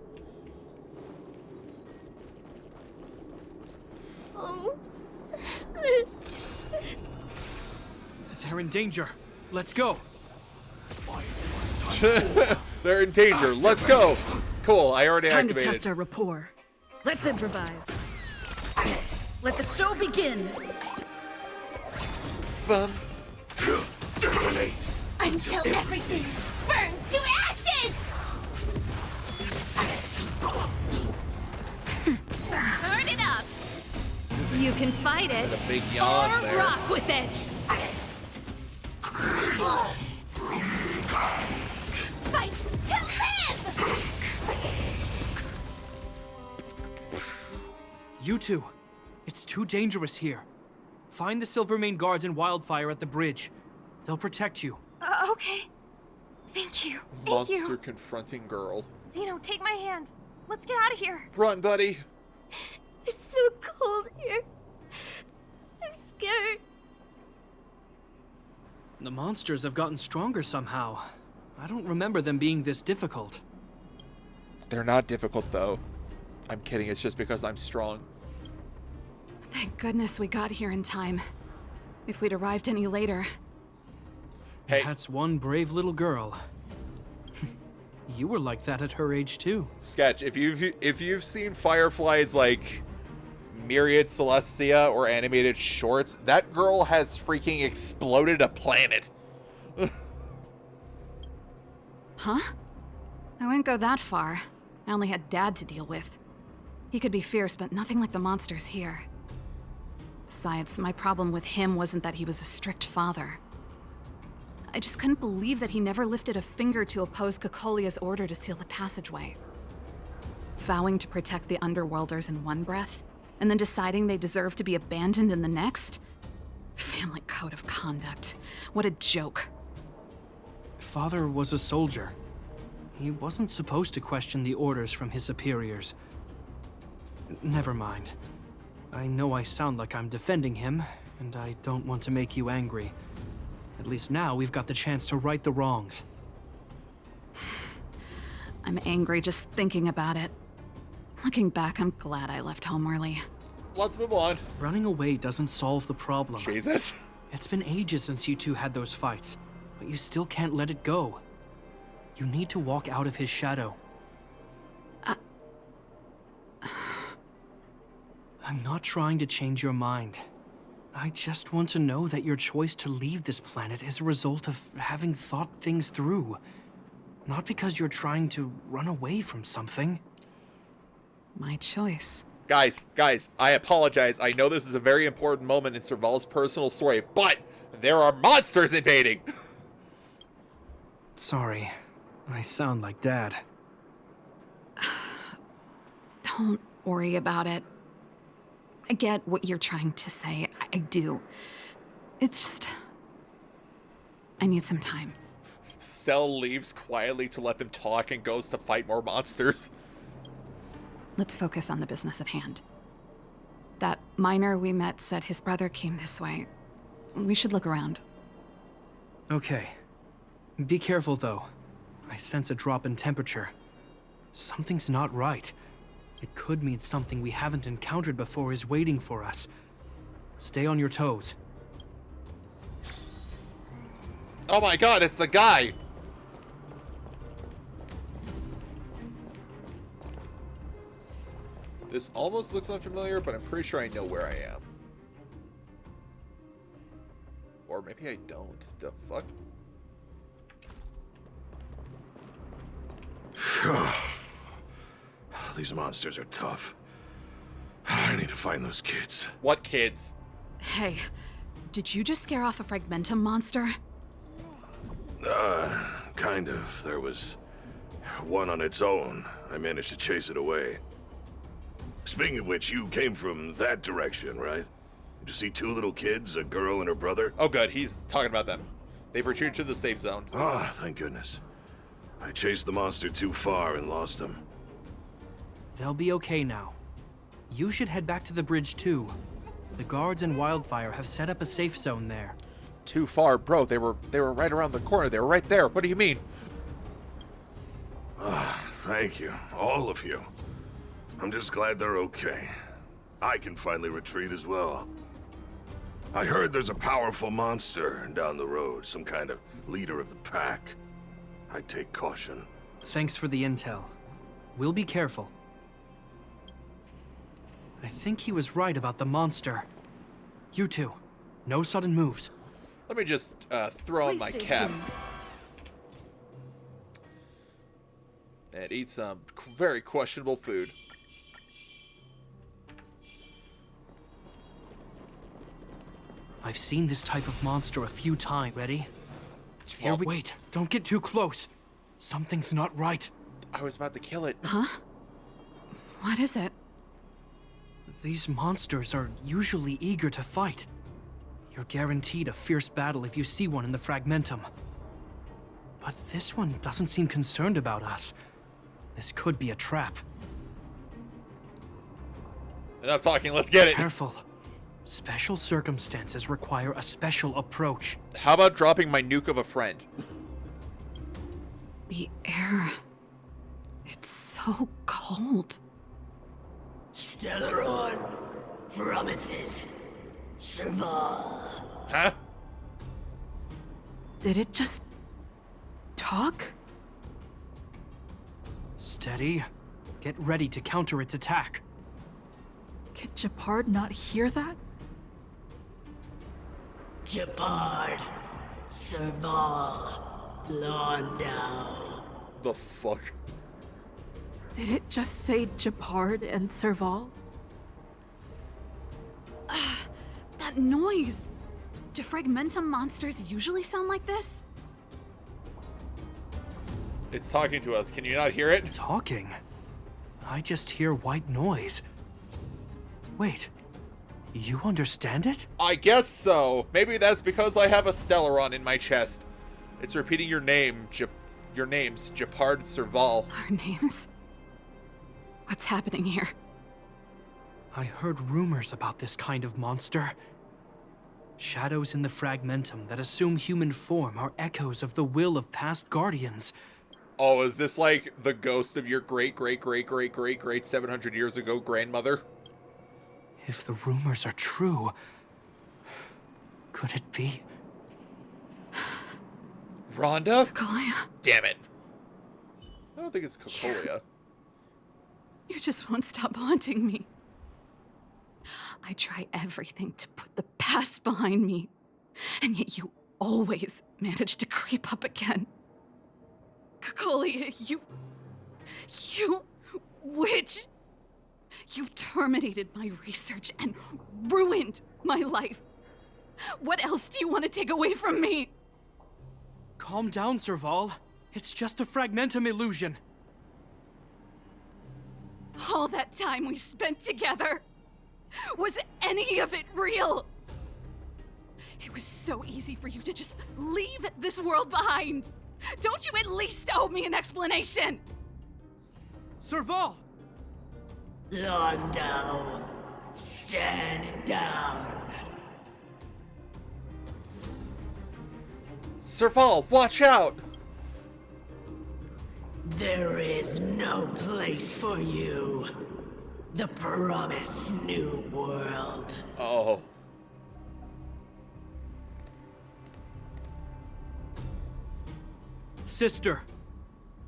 Oh. They're in danger. Let's go. They're in danger. Let's go. Cool. I already Time to activated. test our rapport. Let's improvise. Let the show begin. Detonate. Until everything burns to ashes! Turn it up. You can fight it A big yawn or there. rock with it. Fight to live! You two. It's too dangerous here. Find the Silvermane guards and Wildfire at the bridge. They'll protect you. Okay. Thank you. Monster confronting girl. Zeno, take my hand. Let's get out of here. Run, buddy. It's so cold here. I'm scared. The monsters have gotten stronger somehow. I don't remember them being this difficult. They're not difficult, though. I'm kidding. It's just because I'm strong. Thank goodness we got here in time. If we'd arrived any later. Hey. That's one brave little girl. You were like that at her age, too. Sketch, if you've seen Firefly's, like, Myriad Celestia or animated shorts, that girl has freaking exploded a planet. Huh? I wouldn't go that far. I only had Dad to deal with. He could be fierce, but nothing like the monsters here. Besides, my problem with him wasn't that he was a strict father. I just couldn't believe that he never lifted a finger to oppose Cocolia's order to seal the passageway. Vowing to protect the Underworlders in one breath, and then deciding they deserve to be abandoned in the next? Family code of conduct. What a joke. Father was a soldier. He wasn't supposed to question the orders from his superiors. Never mind. I know I sound like I'm defending him, and I don't want to make you angry. At least now we've got the chance to right the wrongs. I'm angry just thinking about it. Looking back, I'm glad I left home early. Let's move on. Running away doesn't solve the problem. Jesus. It's been ages since you two had those fights, but you still can't let it go. You need to walk out of his shadow. I'm not trying to change your mind. I just want to know that your choice to leave this planet is a result of having thought things through. Not because you're trying to run away from something. My choice. Guys, I apologize. I know this is a very important moment in Serval's personal story, but there are monsters invading! Sorry. I sound like Dad. Don't worry about it. I get what you're trying to say. I do. It's just... I need some time. Stell leaves quietly to let them talk and goes to fight more monsters. Let's focus on the business at hand. That miner we met said his brother came this way. We should look around. Okay. Be careful, though. I sense a drop in temperature. Something's not right. It could mean something we haven't encountered before is waiting for us. Stay on your toes. Oh my god, it's the guy! This almost looks unfamiliar, but I'm pretty sure I know where I am. Or maybe I don't. The fuck? These monsters are tough. I need to find those kids. What kids? Hey, did you just scare off a fragmentum monster? Kind of. There was one on its own. I managed to chase it away. Speaking of which, you came from that direction, right? Did you see two little kids, a girl and her brother? Oh good, he's talking about them. They've retreated to the safe zone. Ah, thank goodness. I chased the monster too far and lost them. They'll be okay now. You should head back to the bridge, too. The guards and Wildfire have set up a safe zone there. Too far? Bro, they were right around the corner. They were right there. What do you mean? Thank you. All of you. I'm just glad they're okay. I can finally retreat as well. I heard there's a powerful monster down the road, some kind of leader of the pack. I'd take caution. Thanks for the intel. We'll be careful. I think he was right about the monster. You two, no sudden moves. Let me just throw on my cap. And eat some very questionable food. I've seen this type of monster a few times. Ready? Here we... Wait, don't get too close. Something's not right. I was about to kill it. Huh? What is it? These monsters are usually eager to fight. You're guaranteed a fierce battle if you see one in the fragmentum. But this one doesn't seem concerned about us. This could be a trap. Enough talking, let's get it. Careful. Special circumstances require a special approach. How about dropping my nuke of a friend? The air... It's so cold. Stellaron promises Serval. Huh? Did it just... talk? Steady. Get ready to counter its attack. Could Gepard not hear that? Gepard, Serval, Landaus. The fuck? Did it just say Gepard and Serval? That noise! Do fragmentum monsters usually sound like this? It's talking to us. Can you not hear it? Talking? I just hear white noise. Wait, you understand it? I guess so. Maybe that's because I have a Stellaron in my chest. It's repeating your name, your names, Gepard, Serval. Our names? What's happening here? I heard rumors about this kind of monster. Shadows in the fragmentum that assume human form are echoes of the will of past guardians. Oh, is this like the ghost of your great 700 years ago grandmother? If the rumors are true, could it be? Rhonda? Cocolia. Damn it. I don't think it's Cocolia. You just won't stop haunting me. I try everything to put the past behind me, and yet you always manage to creep up again. Cocolia, you witch! You've terminated my research and ruined my life. What else do you want to take away from me? Calm down, Serval. It's just a fragmentum illusion. All that time we spent together, was any of it real? It was so easy for you to just leave this world behind. Don't you at least owe me an explanation? Serval! Landau, stand down. Serval, watch out! There is no place for you. The promised new world. Oh. Sister,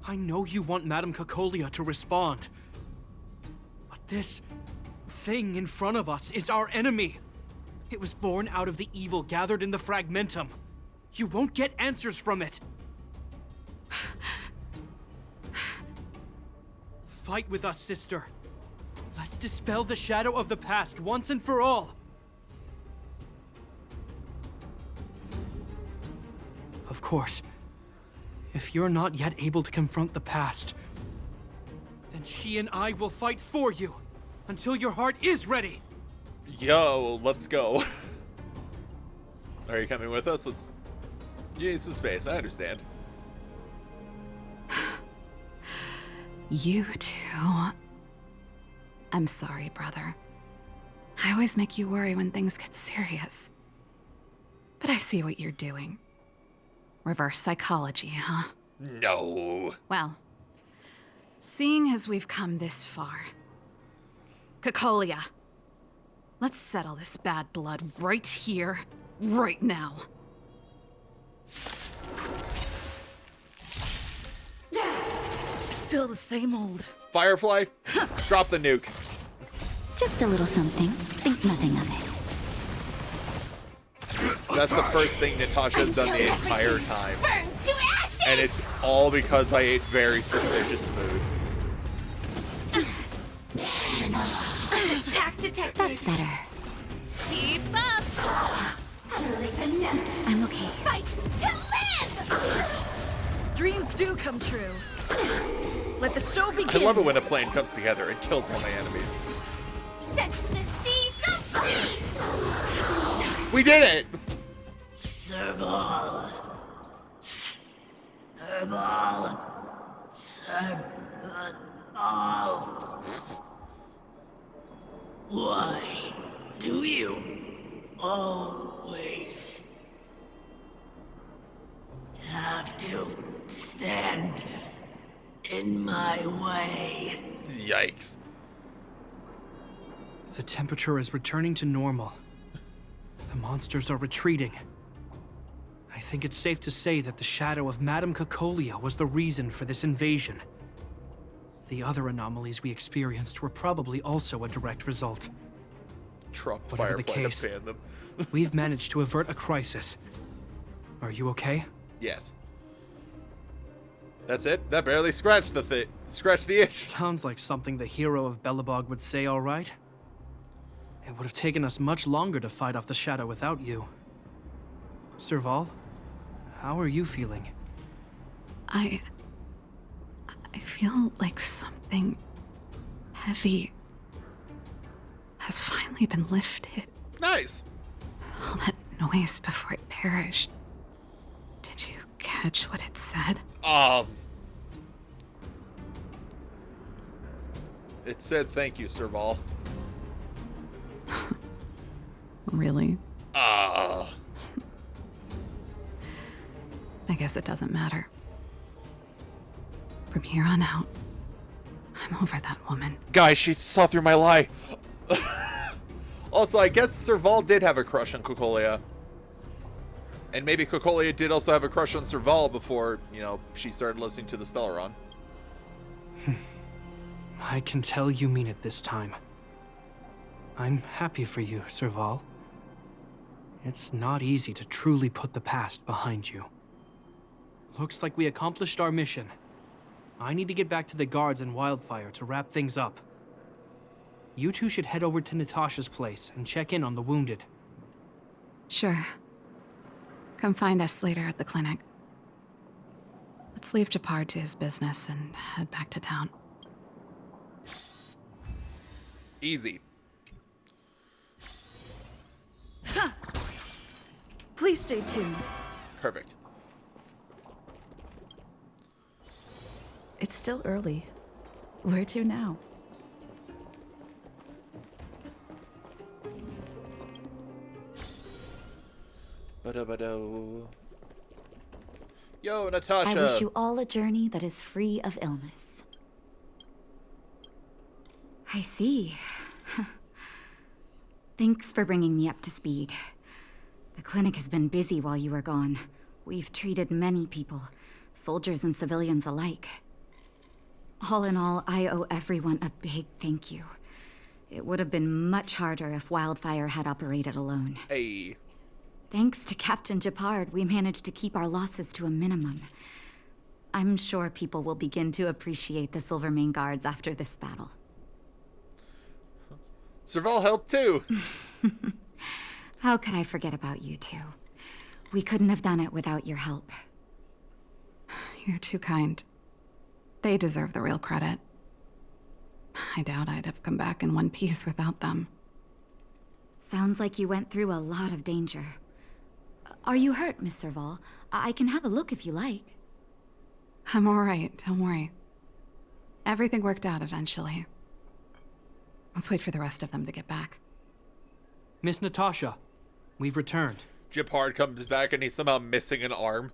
I know you want Madame Cocolia to respond. But this thing in front of us is our enemy. It was born out of the evil gathered in the fragmentum. You won't get answers from it. Fight with us, sister. Let's dispel the shadow of the past once and for all. Of course, if you're not yet able to confront the past, then she and I will fight for you until your heart is ready. Yo, let's go. Are you coming with us? You need some space, I understand. You too. I'm sorry, brother. I always make you worry when things get serious. But I see what you're doing. Reverse psychology, huh? No. Well, seeing as we've come this far, Cocolia, let's settle this bad blood right here, right now. Still the same old. Firefly, drop the nuke. Just a little something. Think nothing of it. That's the first thing Natasha's done the entire time. Burns to ashes! And it's all because I ate very suspicious food. Attack detected. That's better. Keep up. I'm okay. Fight to live. Dreams do come true. Let the show begin. I love it when a plan comes together and kills all my enemies. Set the seas ablaze. We did it! Serval. Serval. Serval. Why do you always have to stand in my way? Yikes. The temperature is returning to normal. The monsters are retreating. I think it's safe to say that the shadow of Madame Cocolia was the reason for this invasion. The other anomalies we experienced were probably also a direct result. Trump Whatever the Firefly case, to ban them. we've managed to avert a crisis. Are you okay? Yes. That's it? That barely scratched the itch. Sounds like something the hero of Belobog would say, all right. It would have taken us much longer to fight off the shadow without you. Serval, how are you feeling? I feel like something heavy has finally been lifted. Nice. All that noise before it perished. Did you catch what it said? It said thank you, Serval. Really? Ah. I guess it doesn't matter. From here on out, I'm over that woman. Guys, she saw through my lie. Also, I guess Serval did have a crush on Cocolia. And maybe Cocolia did also have a crush on Serval before, you know, she started listening to the Stellaron. I can tell you mean it this time. I'm happy for you, Serval. It's not easy to truly put the past behind you. Looks like we accomplished our mission. I need to get back to the guards and Wildfire to wrap things up. You two should head over to Natasha's place and check in on the wounded. Sure. Come find us later at the clinic. Let's leave Gepard to his business and head back to town. Easy. Ha! Please stay tuned. Perfect. It's still early. Where to now? Ba-da-ba-do. Yo, Natasha. I wish you all a journey that is free of illness. I see. Thanks for bringing me up to speed. The clinic has been busy while you were gone. We've treated many people, soldiers and civilians alike. All in all, I owe everyone a big thank you. It would have been much harder if Wildfire had operated alone. Hey. Thanks to Captain Gepard, we managed to keep our losses to a minimum. I'm sure people will begin to appreciate the Silvermane Guards after this battle. Serval helped too. How could I forget about you two? We couldn't have done it without your help. You're too kind. They deserve the real credit. I doubt I'd have come back in one piece without them. Sounds like you went through a lot of danger. Are you hurt, Miss Serval? I can have a look if you like. I'm all right, don't worry. Everything worked out eventually. Let's wait for the rest of them to get back. Miss Natasha, we've returned. Gepard comes back and he's somehow missing an arm.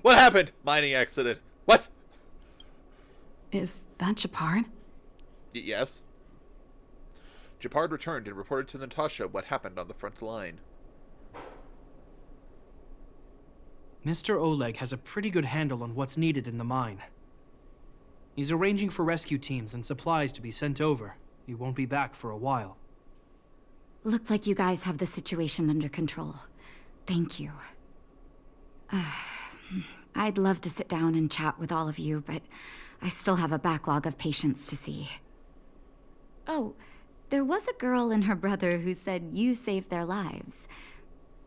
What happened? Mining accident. What? Is that Gepard? Yes. Gepard returned and reported to Natasha what happened on the front line. Mr. Oleg has a pretty good handle on what's needed in the mine. He's arranging for rescue teams and supplies to be sent over. He won't be back for a while. Looks like you guys have the situation under control. Thank you. I'd love to sit down and chat with all of you, but I still have a backlog of patients to see. Oh, there was a girl and her brother who said you saved their lives.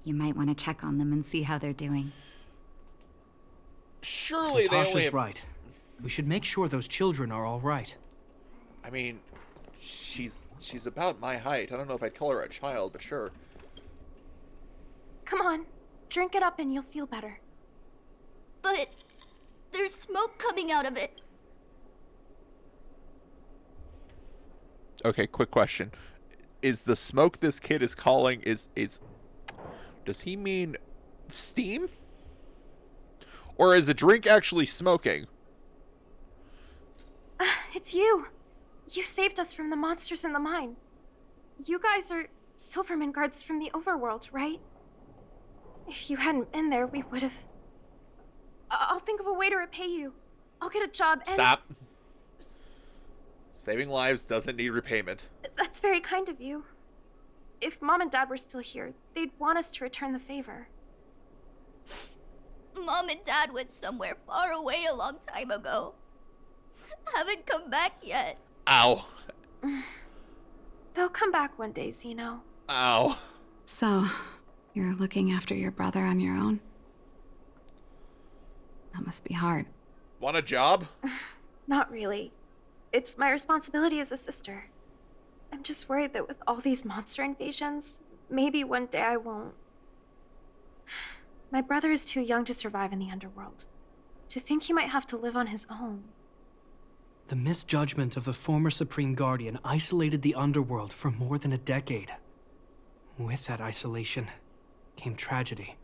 You might want to check on them and see how they're doing. Surely Natasha's they only have... right. We should make sure those children are all right. I mean, she's about my height. I don't know if I'd call her a child, but sure. Come on, drink it up and you'll feel better. But there's smoke coming out of it. Okay, quick question. Is the smoke this kid is calling does he mean steam? Or is a drink actually smoking? It's you. You saved us from the monsters in the mine. You guys are Silvermane Guards from the overworld, right? If you hadn't been there, we would have... I'll think of a way to repay you. I'll get a job and... Stop. Saving lives doesn't need repayment. That's very kind of you. If Mom and Dad were still here, they'd want us to return the favor. Mom and Dad went somewhere far away a long time ago. Haven't come back yet. Ow. They'll come back one day, Zeno. Ow. So, you're looking after your brother on your own? That must be hard. Want a job? Not really. It's my responsibility as a sister. I'm just worried that with all these monster invasions, maybe one day I won't. My brother is too young to survive in the underworld. To think he might have to live on his own. The misjudgment of the former Supreme Guardian isolated the underworld for more than a decade. With that isolation came tragedy.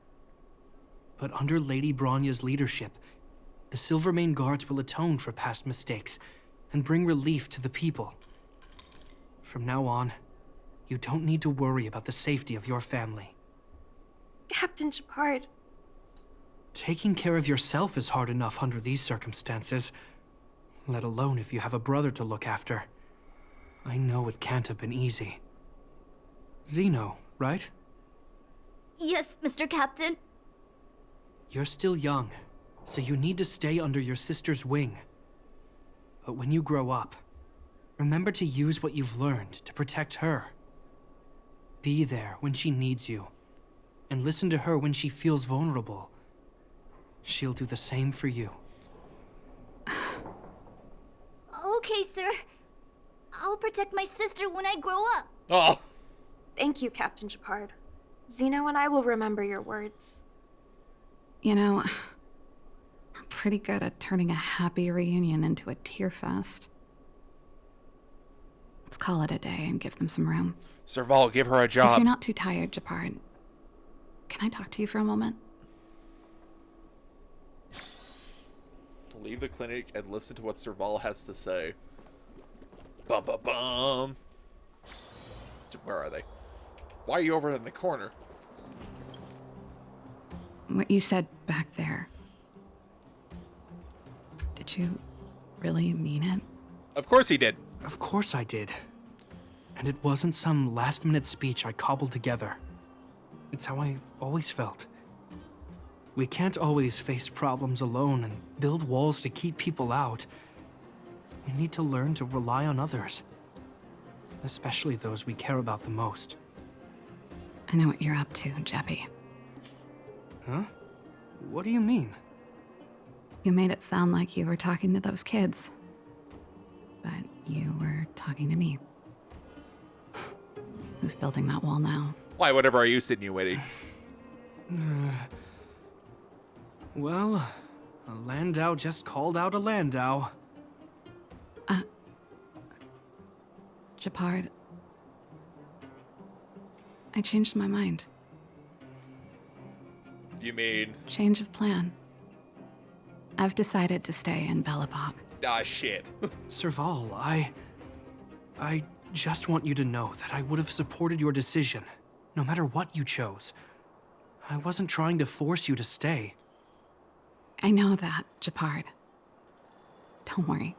But under Lady Bronya's leadership, the Silvermane Guards will atone for past mistakes and bring relief to the people. From now on, you don't need to worry about the safety of your family. Captain Gepard. Taking care of yourself is hard enough under these circumstances, let alone if you have a brother to look after. I know it can't have been easy. Zeno, right? Yes, Mr. Captain. You're still young, so you need to stay under your sister's wing. But when you grow up, remember to use what you've learned to protect her. Be there when she needs you, and listen to her when she feels vulnerable. She'll do the same for you. Okay, sir. I'll protect my sister when I grow up. Oh. Thank you, Captain Gepard. Zeno and I will remember your words. You know, we're pretty good at turning a happy reunion into a tear fest. Let's call it a day and give them some room. Serval, give her a If job. you're not too tired, Gepard, can I talk to you for a moment? Leave the clinic and listen to what Serval has to say. Bum bum bum. Where are they? Why are you over in the corner? What you said back there. Did you really mean it? Of course he did. Of course I did. And it wasn't some last-minute speech I cobbled together. It's how I've always felt. We can't always face problems alone and build walls to keep people out. We need to learn to rely on others. Especially those we care about the most. I know what you're up to, Jeppy. Huh? What do you mean? You made it sound like you were talking to those kids. But you were talking to me. Who's building that wall now? Why, whatever are you insinuating? Well, a Landau just called out a Landau. Gepard. I changed my mind. You mean? Change of plan. I've decided to stay in Belobog. Ah, shit. Serval, I just want you to know that I would have supported your decision, no matter what you chose. I wasn't trying to force you to stay. I know that, Gepard. Don't worry.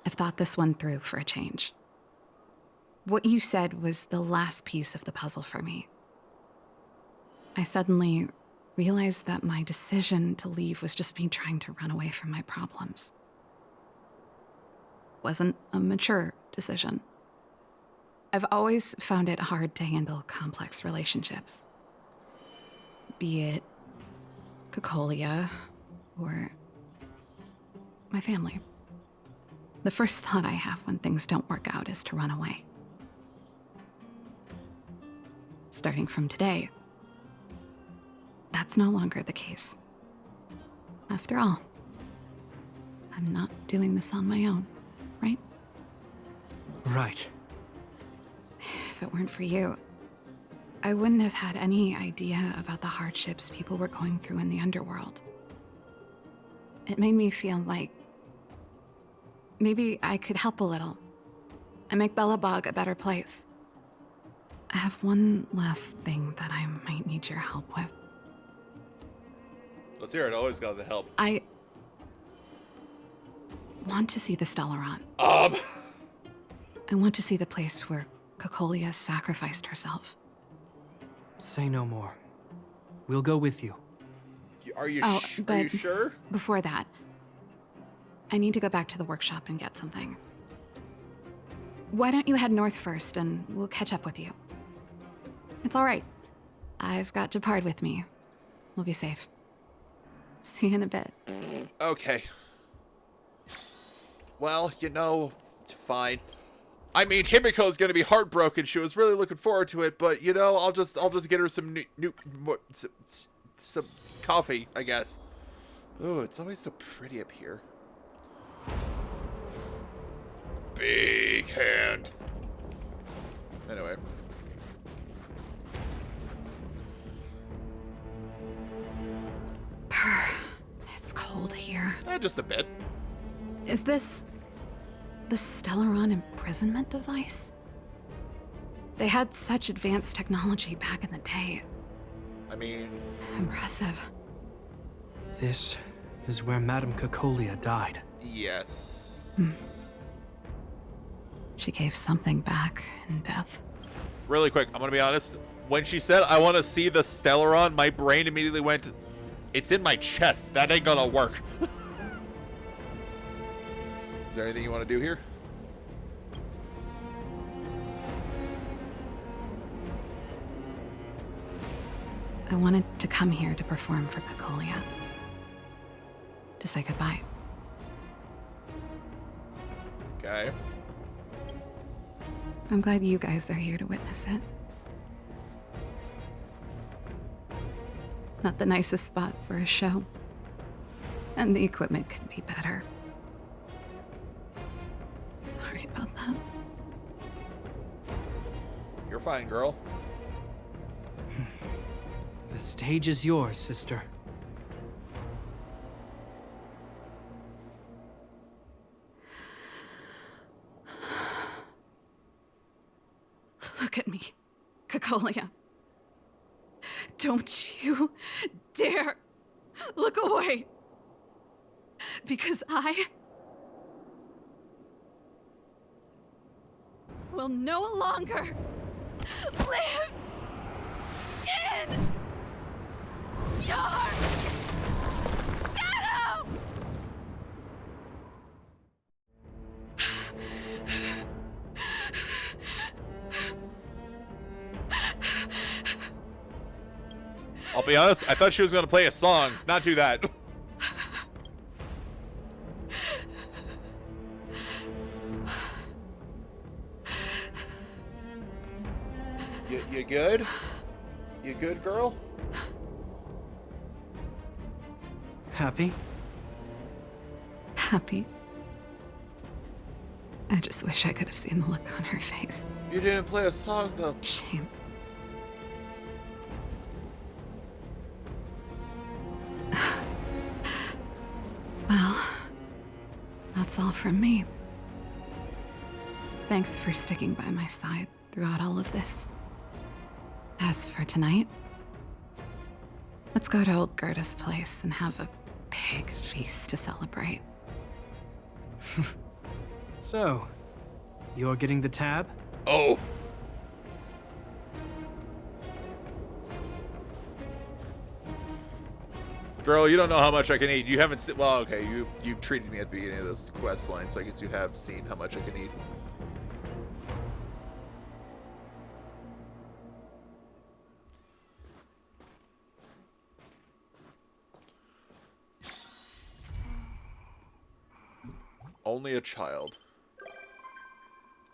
I've thought this one through for a change. What you said was the last piece of the puzzle for me. I suddenly realized that my decision to leave was just me trying to run away from my problems. Wasn't a mature decision. I've always found it hard to handle complex relationships. Be it Cocolia or my family. The first thought I have when things don't work out is to run away. Starting from today, that's no longer the case. After all, I'm not doing this on my own, right? Right. If it weren't for you, I wouldn't have had any idea about the hardships people were going through in the underworld. It made me feel like maybe I could help a little and make Belobog a better place. I have one last thing that I might need your help with. Let's hear it. Always got the help. I want to see the Stellaron. I want to see the place where Cocolia sacrificed herself. Say no more. We'll go with you. Are you, are you sure? Before that, I need to go back to the workshop and get something. Why don't you head north first and we'll catch up with you? It's all right. I've got Gepard with me. We'll be safe. See you in a bit. Okay. Well, you know, it's fine. I mean, Himiko's gonna be heartbroken. She was really looking forward to it, but you know, I'll just get her some some coffee, I guess. Oh, it's always so pretty up here. Big hand. Anyway. It's cold. cold here. Just a bit. Is this the Stellaron imprisonment device? They had such advanced technology back in the day. I mean... Impressive. This is where Madame Cocolia died. Yes. She gave something back in death. Really quick, I'm gonna be honest. When she said, I want to see the Stellaron, my brain immediately went, it's in my chest. That ain't gonna work. Is there anything you want to do here? I wanted to come here to perform for Cocolia. To say goodbye. Okay. I'm glad you guys are here to witness it. Not the nicest spot for a show. And the equipment could be better. Sorry about that. You're fine, girl. The stage is yours, sister. Look at me, Cocolia. Don't you dare look away. Because I will no longer live in your shadow! I'll be honest, I thought she was gonna play a song, not do that. You good? You good, girl? Happy? Happy. I just wish I could have seen the look on her face. You didn't play a song, though. Shame. Well, that's all from me. Thanks for sticking by my side throughout all of this. As for tonight, let's go to old Gerda's place and have a big feast to celebrate. So, you're getting the tab? Oh! Girl, you don't know how much I can eat. You haven't seen... Well, okay, you treated me at the beginning of this quest line, so I guess you have seen how much I can eat. Only a child.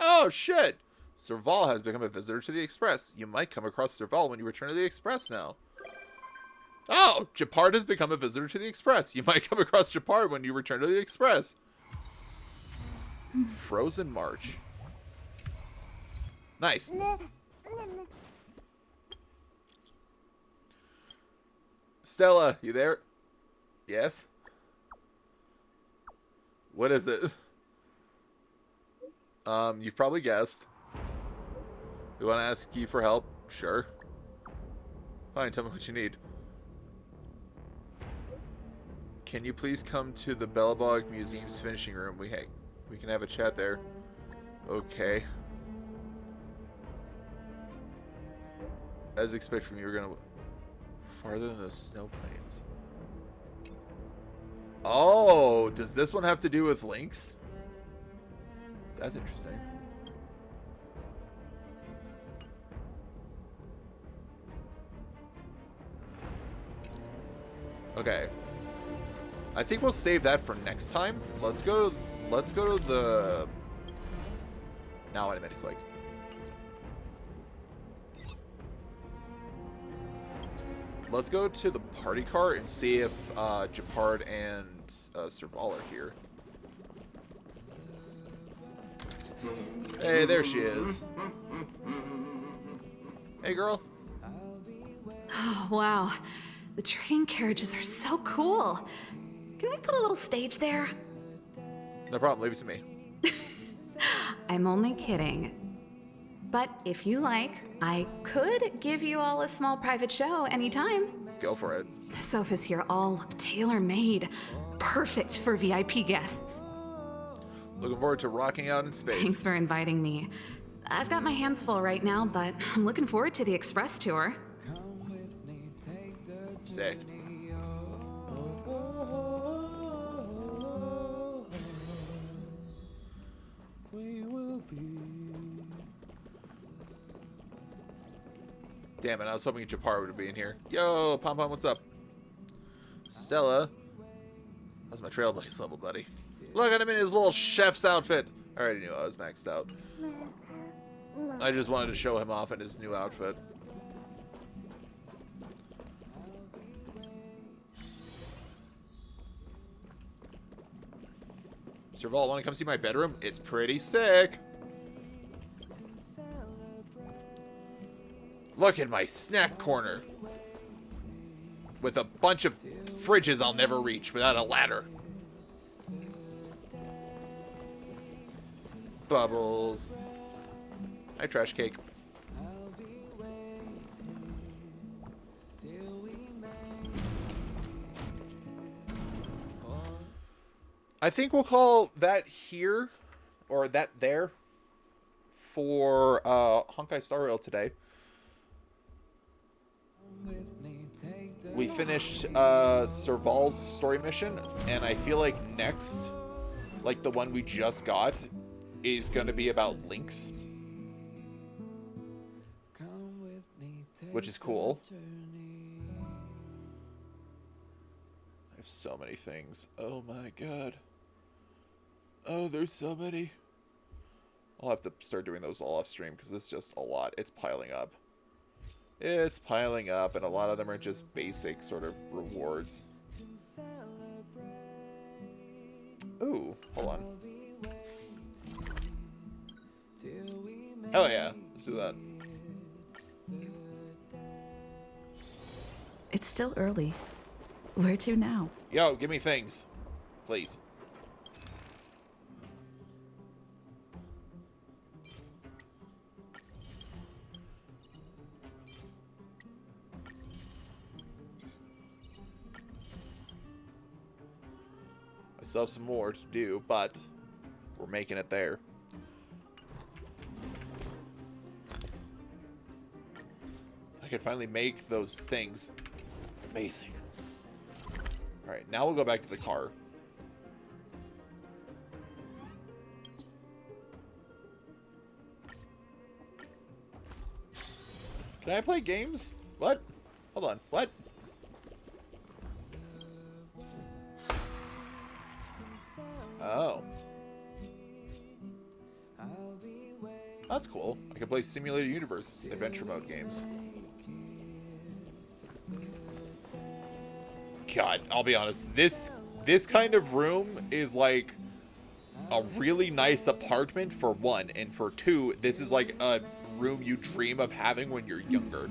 Oh, shit! Serval has become a visitor to the Express. You might come across Serval when you return to the Express now. Oh! Gepard has become a visitor to the Express. You might come across Gepard when you return to the Express. Frozen March. Nice. Stella, you there? Yes? What is it? You've probably guessed. We want to ask you for help? Sure. Fine, tell me what you need. Can you please come to the Belobog Museum's finishing room? We can have a chat there. Okay. As expected from you, we're gonna... Farther than the snow plains. Oh, does this one have to do with links? That's interesting. Okay. I think we'll save that for next time. Let's go to the... Now I meant to click. Let's go to the party cart and see if Gepard and Serval are here. Hey, there she is. Hey, girl. Oh, wow. The train carriages are so cool. Can we put a little stage there? No problem, leave it to me. I'm only kidding. But if you like, I could give you all a small private show anytime. Go for it. The sofas here all look tailor-made. Perfect for VIP guests. Looking forward to rocking out in space. Thanks for inviting me. I've got my hands full right now, but I'm looking forward to the express tour. Sick. Damn it, I was hoping Gepard would be in here. Yo, Pom Pom, what's up? Stella. How's my Trailblaze level, buddy? Look at him in his little chef's outfit. I already knew I was maxed out. I just wanted to show him off in his new outfit. Serval, want to come see my bedroom? It's pretty sick. Look at my snack corner. With a bunch of fridges I'll never reach without a ladder. Bubbles. Hi, Trash Cake. I think we'll call that here, or that there, for Honkai Star Rail today. We finished Serval's story mission, and I feel like next, like the one we just got, is going to be about Lynx. Which is cool. I have so many things. Oh my god. Oh, there's so many. I'll have to start doing those all off stream because it's just a lot. It's piling up. It's piling up, and a lot of them are just basic sort of rewards. Ooh, hold on. Hell yeah, let's do that. It's still early. Where to now? Yo, give me things. Please. I still have some more to do, but we're making it there. I can finally make those things. Amazing. Alright, now we'll go back to the car. Can I play games? What? Hold on. What? Oh. That's cool. I can play Simulated Universe adventure mode games. God, I'll be honest. This kind of room is like a really nice apartment for one, and for two, this is like a room you dream of having when you're younger.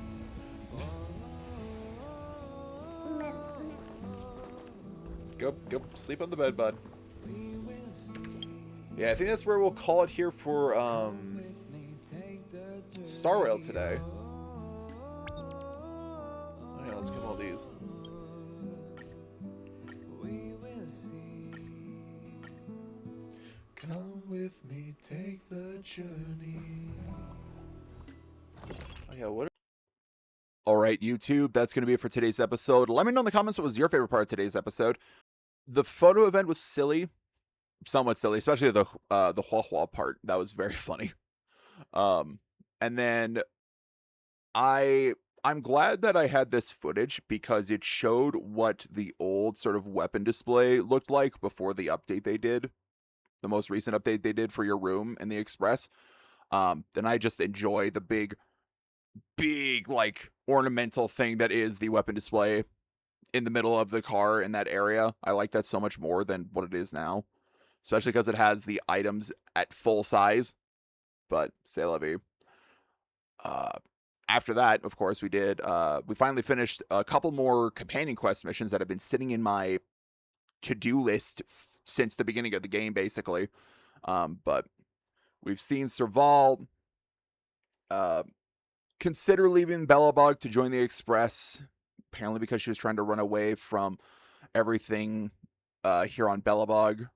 Go sleep on the bed, bud. Yeah, I think that's where we'll call it here for Star Rail today. Oh yeah, let's get all these. Come with me, take the journey. Oh yeah, what? Alright, YouTube, that's going to be it for today's episode. Let me know in the comments what was your favorite part of today's episode. The photo event was silly. Somewhat silly, especially the Hua Hua part. That was very funny. And then I'm glad that I had this footage because it showed what the old sort of weapon display looked like before the update they did. The most recent update they did for your room in the Express. Then I just enjoy the big like ornamental thing that is the weapon display in the middle of the car in that area. I like that so much more than what it is now. Especially because it has the items at full size. But, c'est la vie. After that, of course, we finally finished a couple more companion quest missions that have been sitting in my to-do list since the beginning of the game, basically. But we've seen Serval consider leaving Belobog to join the Express, apparently because she was trying to run away from everything here on Belobog,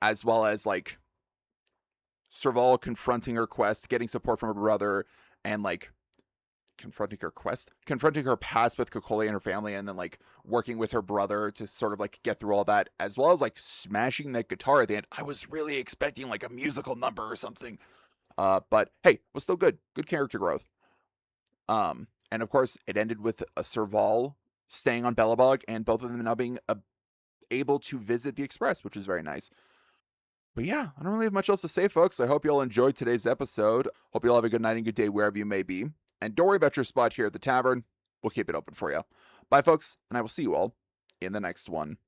as well as like Serval confronting her quest, getting support from her brother, and like confronting her past with Kokoli and her family, and then like working with her brother to sort of like get through all that, as well as like smashing that guitar at the end. I was really expecting like a musical number or something, but hey, was still good character growth. And of course it ended with a Serval staying on Belobog and both of them now being able to visit the Express, which was very nice. But yeah, I don't really have much else to say, folks. I hope you all enjoyed today's episode. Hope you all have a good night and good day wherever you may be. And don't worry about your spot here at the tavern. We'll keep it open for you. Bye, folks, and I will see you all in the next one.